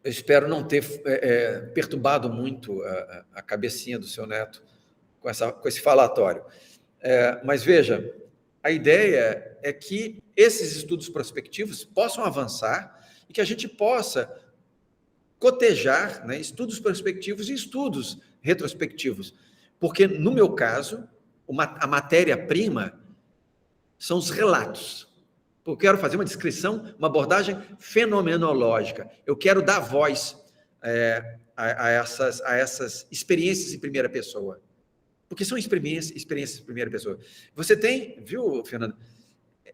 Eu espero não ter perturbado muito a cabecinha do seu neto com esse falatório. Mas, veja, a ideia é que esses estudos prospectivos possam avançar e que a gente possa cotejar, né, estudos prospectivos e estudos retrospectivos. Porque, no meu caso, a matéria-prima são os relatos. Eu quero fazer uma descrição, uma abordagem fenomenológica. Eu quero dar voz a essas experiências em primeira pessoa. Porque são experiências em primeira pessoa. Você tem, viu, Fernando?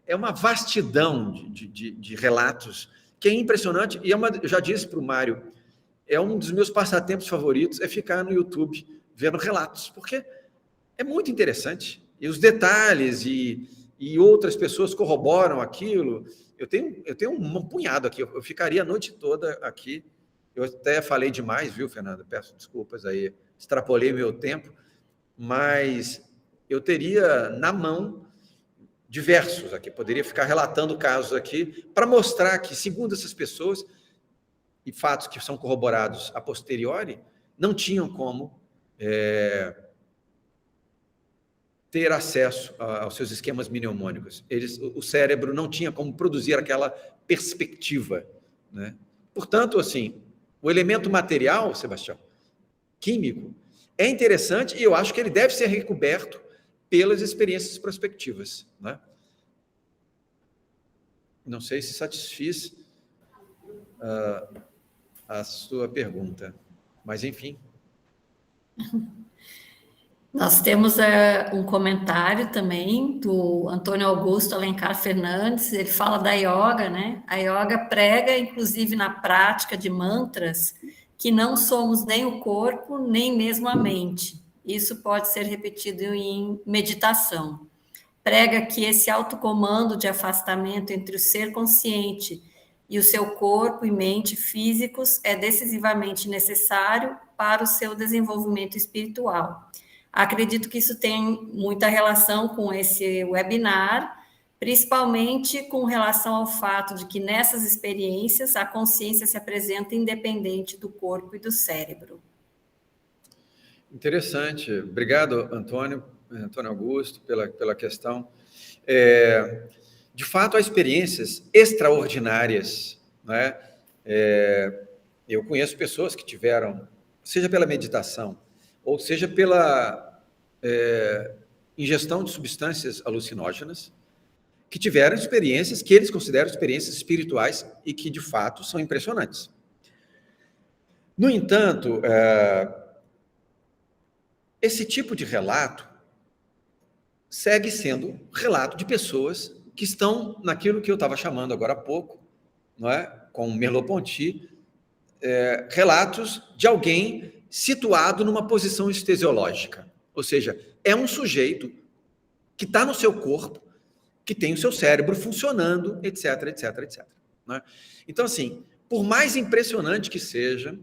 É uma vastidão de relatos que é impressionante. E eu já disse para o Mário, é um dos meus passatempos favoritos, é ficar no YouTube vendo relatos. Porque é muito interessante. E os detalhes e outras pessoas corroboram aquilo. Eu tenho um punhado aqui, eu ficaria a noite toda aqui. Eu até falei demais, viu, Fernanda? Peço desculpas aí, extrapolei meu tempo, mas eu teria na mão diversos aqui, poderia ficar relatando casos aqui para mostrar que, segundo essas pessoas, e fatos que são corroborados a posteriori, não tinham como ter acesso aos seus esquemas mnemônicos. O cérebro não tinha como produzir aquela perspectiva, né? Portanto, assim, o elemento material, Sebastião, químico, é interessante e eu acho que ele deve ser recoberto pelas experiências prospectivas, né? Não sei se satisfiz a sua pergunta, mas enfim. Nós temos um comentário também do Antônio Augusto Alencar Fernandes, ele fala da yoga, né? A yoga prega, inclusive na prática de mantras, que não somos nem o corpo, nem mesmo a mente. Isso pode ser repetido em meditação. Prega que esse autocomando de afastamento entre o ser consciente e o seu corpo e mente físicos é decisivamente necessário para o seu desenvolvimento espiritual. Acredito que isso tem muita relação com esse webinar, principalmente com relação ao fato de que nessas experiências a consciência se apresenta independente do corpo e do cérebro. Interessante. Obrigado, Antônio Augusto, pela questão. De fato, há experiências extraordinárias, né? Eu conheço pessoas que tiveram, seja pela meditação, ou seja pela ingestão de substâncias alucinógenas, que tiveram experiências que eles consideram experiências espirituais e que, de fato, são impressionantes. No entanto, esse tipo de relato segue sendo relato de pessoas que estão naquilo que eu estava chamando agora há pouco, não é? Com Merleau-Ponty, relatos de alguém situado numa posição estesiológica. Ou seja, é um sujeito que está no seu corpo, que tem o seu cérebro funcionando, etc, etc, etc. Né? Então, assim, por mais impressionante que seja,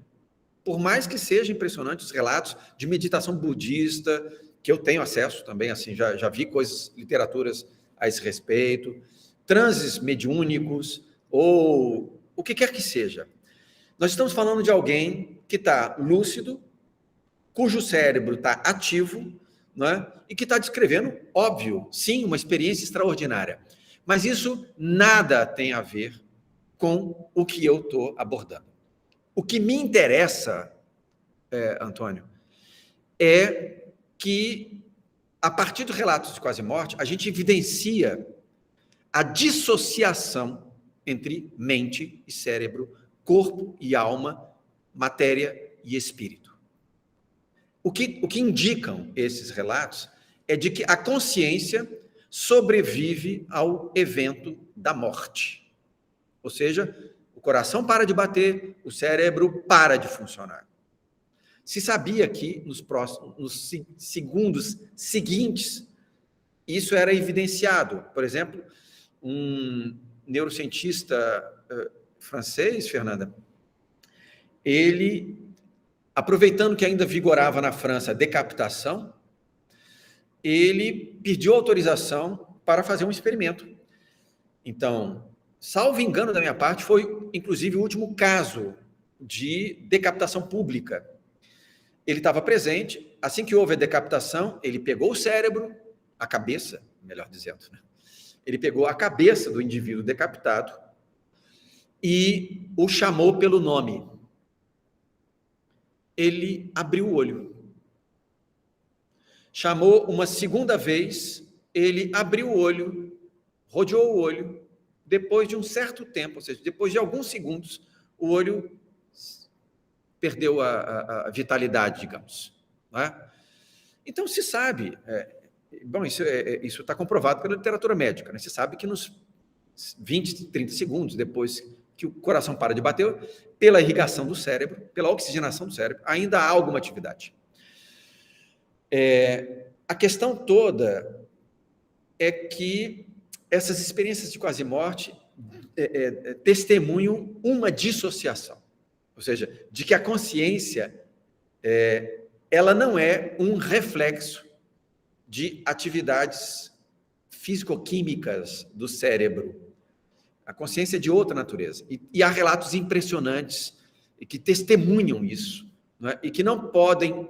por mais que sejam impressionantes os relatos de meditação budista, que eu tenho acesso também, assim, já vi coisas, literaturas a esse respeito, transes mediúnicos, ou o que quer que seja. Nós estamos falando de alguém que está lúcido, cujo cérebro está ativo, não é? E que está descrevendo, óbvio, sim, uma experiência extraordinária. Mas isso nada tem a ver com o que eu estou abordando. O que me interessa, Antônio, é que, a partir dos relatos de quase-morte, a gente evidencia a dissociação entre mente e cérebro, corpo e alma, matéria e espírito. O que indicam esses relatos é de que a consciência sobrevive ao evento da morte. Ou seja, o coração para de bater, o cérebro para de funcionar. Se sabia que nos segundos seguintes isso era evidenciado. Por exemplo, um neurocientista francês, Fernanda, ele, aproveitando que ainda vigorava na França a decapitação, ele pediu autorização para fazer um experimento. Então, salvo engano da minha parte, foi inclusive o último caso de decapitação pública. Ele estava presente, assim que houve a decapitação, ele pegou o cérebro, a cabeça, melhor dizendo, né? Ele pegou a cabeça do indivíduo decapitado e o chamou pelo nome. Ele abriu o olho. Chamou uma segunda vez, ele abriu o olho, rodeou o olho, depois de um certo tempo, ou seja, depois de alguns segundos, o olho perdeu a vitalidade, digamos. Não é? Então, se sabe, bom, isso está comprovado pela literatura médica, né? Se sabe que nos 20, 30 segundos depois que o coração para de bater, pela irrigação do cérebro, pela oxigenação do cérebro, ainda há alguma atividade. A questão toda é que essas experiências de quase morte testemunham uma dissociação, ou seja, de que a consciência ela não é um reflexo de atividades físico-químicas do cérebro. A consciência é de outra natureza. E há relatos impressionantes que testemunham isso, né? E que não podem,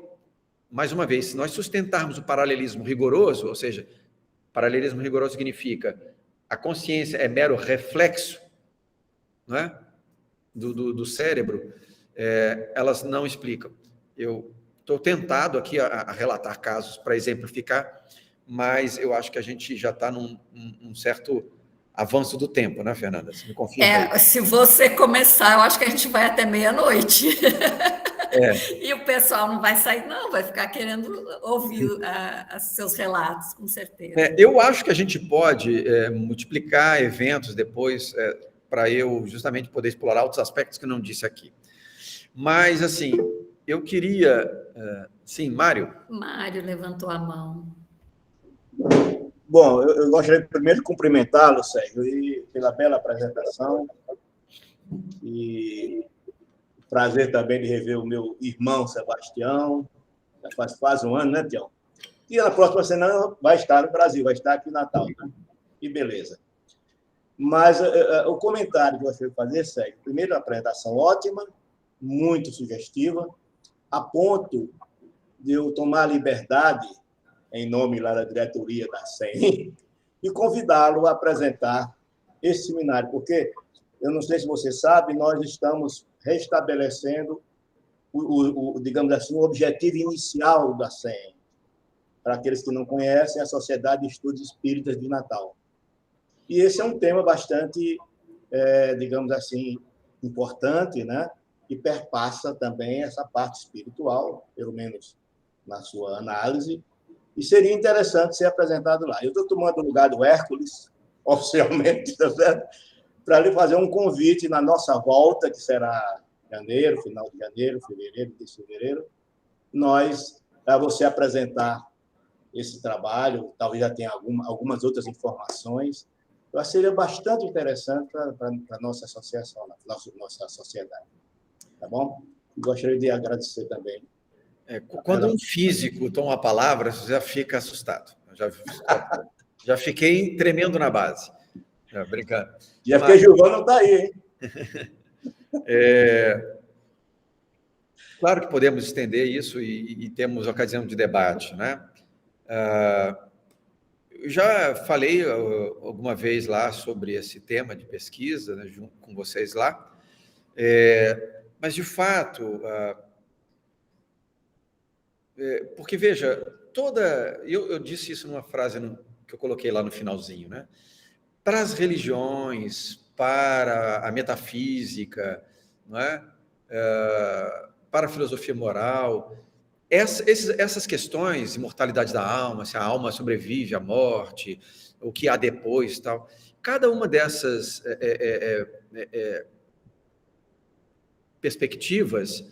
mais uma vez, se nós sustentarmos o paralelismo rigoroso, ou seja, paralelismo rigoroso significa a consciência é mero reflexo, não é? do cérebro, elas não explicam. Eu estou tentado aqui a relatar casos para exemplificar, mas eu acho que a gente já está num certo avanço do tempo, né, Fernanda? Você me confirma aí. Se você começar, eu acho que a gente vai até meia-noite. E o pessoal não vai sair, não, vai ficar querendo ouvir seus relatos, com certeza. Eu acho que a gente pode multiplicar eventos depois para eu justamente poder explorar outros aspectos que eu não disse aqui. Mas, assim, eu queria... sim, Mário? Mário levantou a mão. Bom, eu gostaria primeiro de cumprimentá-lo, Sérgio, pela bela apresentação. E prazer também de rever o meu irmão Sebastião. Já faz quase um ano, né, Tião? E na próxima semana vai estar no Brasil, vai estar aqui em Natal, né? E beleza. Mas o comentário que eu gostaria de fazer, Sérgio, primeiro, a apresentação ótima, muito sugestiva, a ponto de eu tomar a liberdade, em nome lá da diretoria da SEM, e convidá-lo a apresentar esse seminário, porque, eu não sei se você sabe, nós estamos restabelecendo, digamos assim, o objetivo inicial da SEM. Para aqueles que não conhecem, a Sociedade de Estudos Espíritas de Natal. E esse é um tema bastante, digamos assim, importante, né? E perpassa também essa parte espiritual, pelo menos na sua análise, e seria interessante ser apresentado lá. Eu estou tomando o lugar do Hércules, oficialmente, tá certo? Para lhe fazer um convite na nossa volta, que será janeiro, final de janeiro, fevereiro, de fevereiro, para você apresentar esse trabalho, talvez já tenha algumas outras informações. Eu acho que seria bastante interessante para a nossa associação, nossa sociedade. Tá bom? Gostaria de agradecer também. Quando um físico toma a palavra, você já fica assustado. Já fiquei tremendo na base. Brincando. Já porque Gilvão não está aí, hein? Claro que podemos estender isso e temos ocasião de debate, né? Eu já falei alguma vez lá sobre esse tema de pesquisa, né, junto com vocês lá, mas, de fato, porque, veja, eu disse isso numa frase que eu coloquei lá no finalzinho, né? Para as religiões, para a metafísica, não é? Para a filosofia moral, essas questões, imortalidade da alma, se a alma sobrevive à morte, o que há depois, tal, cada uma dessas perspectivas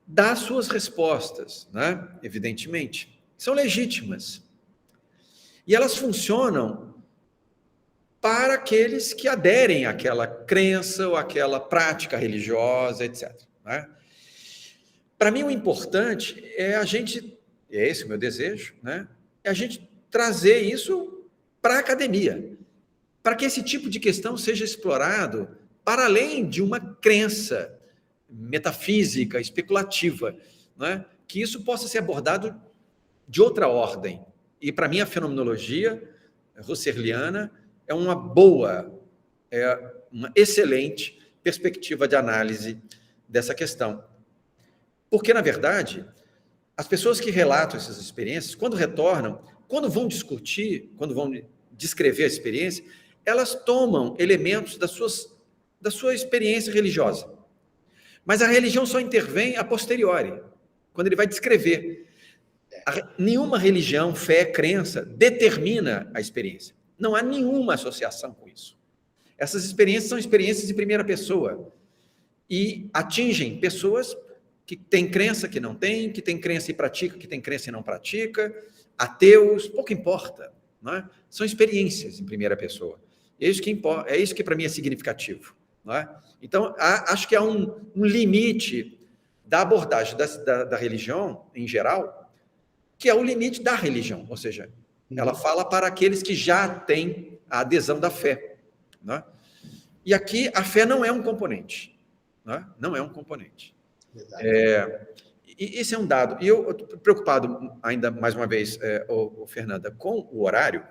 dá suas respostas, né? Evidentemente, são legítimas. E elas funcionam para aqueles que aderem àquela crença ou àquela prática religiosa, etc. Né? Para mim, o importante é a gente, é esse o meu desejo, né? É a gente trazer isso para a academia, para que esse tipo de questão seja explorado para além de uma crença metafísica, especulativa, né? Que isso possa ser abordado de outra ordem. E, para mim, a fenomenologia husserliana é uma excelente perspectiva de análise dessa questão. Porque, na verdade, as pessoas que relatam essas experiências, quando retornam, quando vão discutir, quando vão descrever a experiência, elas tomam elementos da sua experiência religiosa. Mas a religião só intervém a posteriori, quando ele vai descrever. Nenhuma religião, fé, crença, determina a experiência. Não há nenhuma associação com isso. Essas experiências são experiências de primeira pessoa e atingem pessoas que têm crença, que não têm, que têm crença e pratica, que têm crença e não pratica, ateus, pouco importa, não é? São experiências em primeira pessoa. É isso que importa, é isso que para mim é significativo, não é? Então, acho que há um limite da abordagem da religião, em geral, que é o limite da religião, ou seja, ela fala para aqueles que já têm a adesão da fé, não é? E aqui a fé não é um componente, não é? Não é um componente. E esse é um dado. E eu estou preocupado, ainda mais uma vez, Fernanda, com o horário.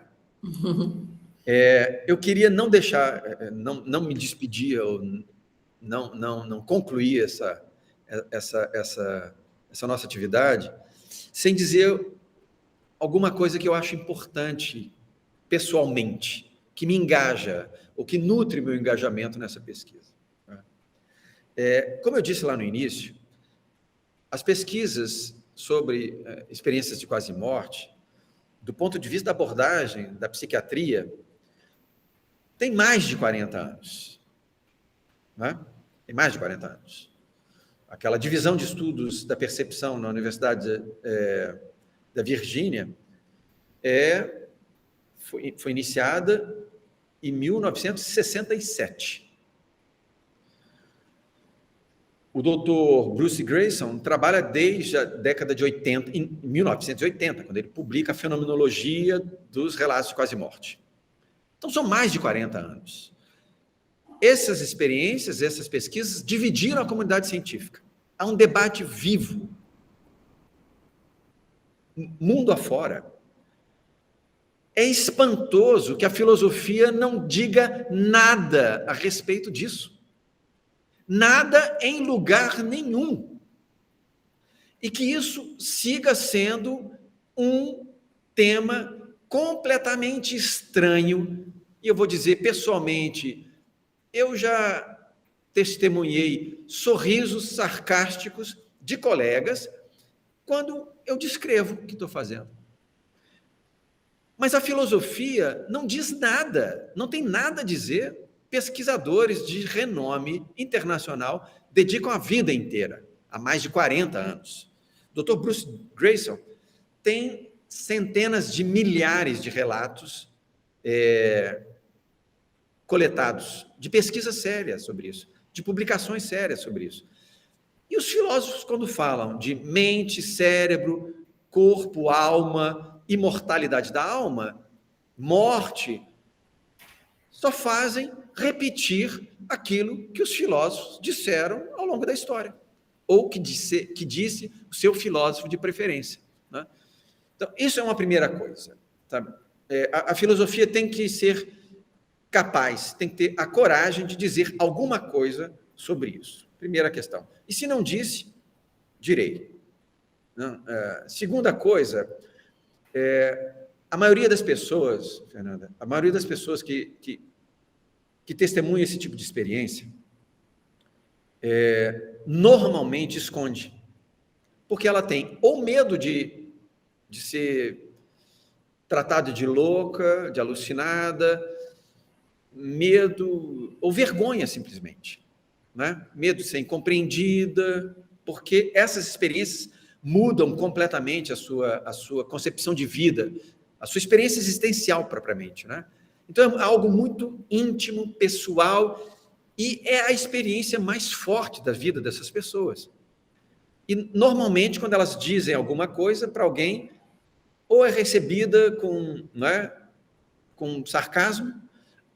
Eu queria não deixar, não me despedir, ou não concluir essa nossa atividade sem dizer alguma coisa que eu acho importante pessoalmente, que me engaja, ou que nutre meu engajamento nessa pesquisa. Como eu disse lá no início, as pesquisas sobre experiências de quase morte, do ponto de vista da abordagem da psiquiatria, tem mais de 40 anos. Né? Tem mais de 40 anos. Aquela divisão de estudos da percepção na Universidade da Virgínia foi iniciada em 1967. O Dr. Bruce Greyson trabalha desde a década de 80, em 1980, quando ele publica a Fenomenologia dos Relatos de Quase Morte. Então, são mais de 40 anos. Essas experiências, essas pesquisas dividiram a comunidade científica. Há um debate vivo, mundo afora. É espantoso que a filosofia não diga nada a respeito disso. Nada em lugar nenhum. E que isso siga sendo um tema completamente estranho. E eu vou dizer pessoalmente, eu já testemunhei sorrisos sarcásticos de colegas quando eu descrevo o que estou fazendo. Mas a filosofia não diz nada, não tem nada a dizer. Pesquisadores de renome internacional dedicam a vida inteira, há mais de 40 anos. Dr. Bruce Greyson tem centenas de milhares de relatos coletados, de pesquisas sérias sobre isso, de publicações sérias sobre isso. E os filósofos, quando falam de mente, cérebro, corpo, alma, imortalidade da alma, morte, só fazem repetir aquilo que os filósofos disseram ao longo da história, ou que disse o seu filósofo de preferência. Né? Então, isso é uma primeira coisa. Sabe? A filosofia tem que ser capaz, tem que ter a coragem de dizer alguma coisa sobre isso. Primeira questão. E se não disse, direi. Segunda coisa, a maioria das pessoas, Fernanda, a maioria das pessoas que testemunha esse tipo de experiência, normalmente esconde, porque ela tem ou medo de ser tratada de louca, de alucinada, medo ou vergonha, simplesmente, né? Medo de ser incompreendida, porque essas experiências mudam completamente a sua concepção de vida, a sua experiência existencial propriamente, né? Então, é algo muito íntimo, pessoal, e é a experiência mais forte da vida dessas pessoas. E, normalmente, quando elas dizem alguma coisa para alguém, ou é recebida com sarcasmo,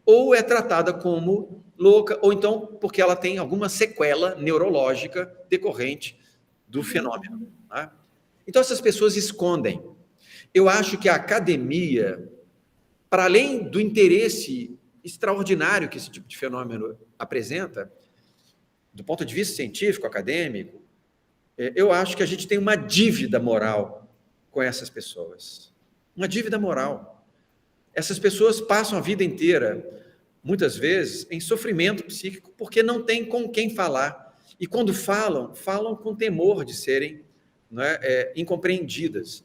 ou é tratada como louca, ou então porque ela tem alguma sequela neurológica decorrente do fenômeno. Né? Então, essas pessoas escondem. Eu acho que a academia, para além do interesse extraordinário que esse tipo de fenômeno apresenta, do ponto de vista científico, acadêmico, eu acho que a gente tem uma dívida moral com essas pessoas. Uma dívida moral. Essas pessoas passam a vida inteira, muitas vezes, em sofrimento psíquico, porque não tem com quem falar. E quando falam com temor de serem incompreendidas.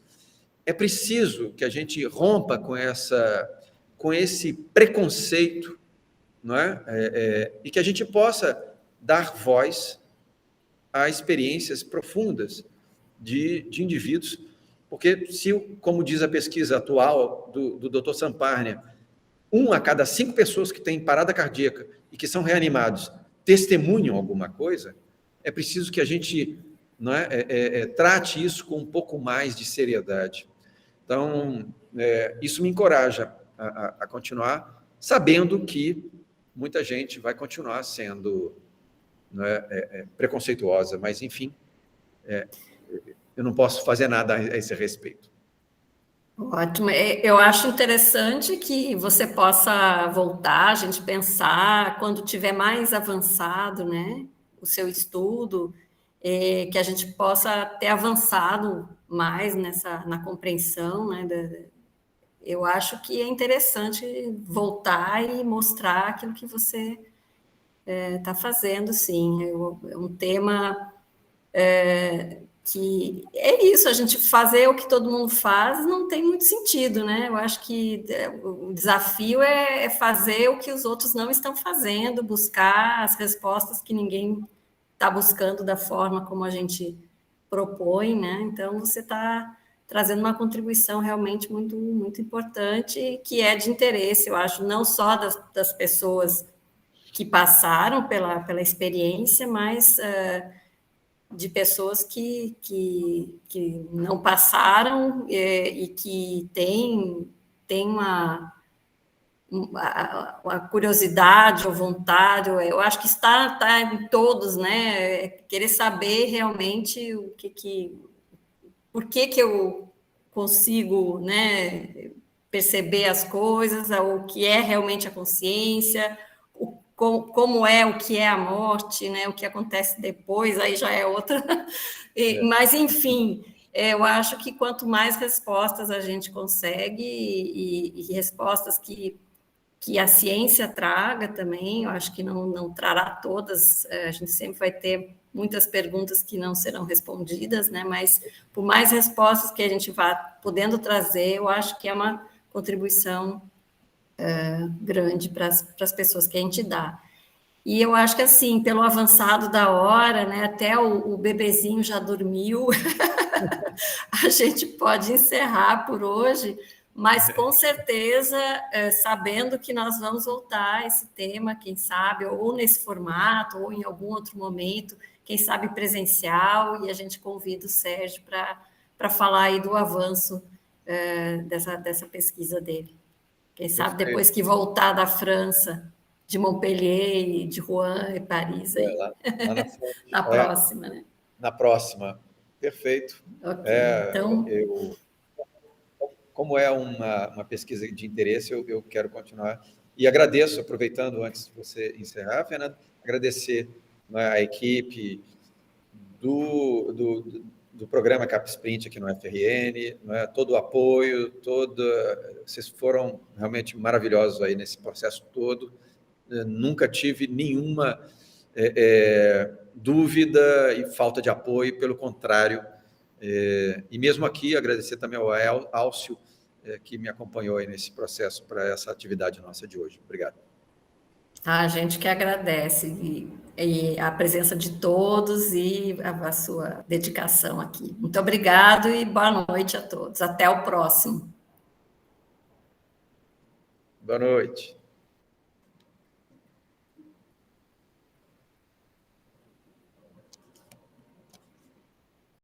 É preciso que a gente rompa com esse preconceito, não é? E que a gente possa dar voz a experiências profundas de indivíduos, Porque se, como diz a pesquisa atual do Dr. Samparnia, 1 a cada 5 pessoas que têm parada cardíaca e que são reanimados testemunham alguma coisa, é preciso que a gente trate isso com um pouco mais de seriedade. Então, isso me encoraja a continuar, sabendo que muita gente vai continuar sendo preconceituosa, mas, enfim, eu não posso fazer nada a esse respeito. Ótimo. Eu acho interessante que você possa voltar, a gente pensar, quando tiver mais avançado, né, o seu estudo, que a gente possa ter avançado mais na compreensão, né, eu acho que é interessante voltar e mostrar aquilo que você está fazendo, sim. É um tema que é isso, a gente fazer o que todo mundo faz não tem muito sentido, né? Eu acho que o desafio é fazer o que os outros não estão fazendo, buscar as respostas que ninguém está buscando da forma como a gente propõe, né? Então, você está trazendo uma contribuição realmente muito, muito importante, que é de interesse, eu acho, não só das pessoas que passaram pela experiência, mas de pessoas que não passaram e que têm uma curiosidade ou vontade, eu acho que está em todos, né? Querer saber realmente por que eu consigo, né, perceber as coisas, o que é realmente a consciência, como é o que é a morte, né, o que acontece depois, aí já é outra. Mas, enfim, eu acho que quanto mais respostas a gente consegue, e respostas que a ciência traga também, eu acho que não trará todas, a gente sempre vai ter muitas perguntas que não serão respondidas, né? Mas por mais respostas que a gente vá podendo trazer, eu acho que é uma contribuição grande para as pessoas que a gente dá. E eu acho que, assim, pelo avançado da hora, né, até o bebezinho já dormiu, a gente pode encerrar por hoje, mas com certeza, sabendo que nós vamos voltar a esse tema, quem sabe, ou nesse formato, ou em algum outro momento, quem sabe presencial, e a gente convida o Sérgio para falar aí do avanço dessa pesquisa dele. Quem sabe depois que voltar da França, de Montpellier, de Rouen e Paris, aí. Lá na frente. Na próxima, né? Na próxima. Perfeito. Ok, então... Como é uma pesquisa de interesse, eu quero continuar. E agradeço, aproveitando, antes de você encerrar, Fernando, agradecer a equipe do programa CapSprint aqui no FRN, todo o apoio, vocês foram realmente maravilhosos aí nesse processo todo. Nunca tive nenhuma dúvida e falta de apoio, pelo contrário. E mesmo aqui, agradecer também ao Álcio, que me acompanhou aí nesse processo para essa atividade nossa de hoje. Obrigado. A gente que agradece e a presença de todos e a sua dedicação aqui. Muito obrigado e boa noite a todos. Até o próximo. Boa noite.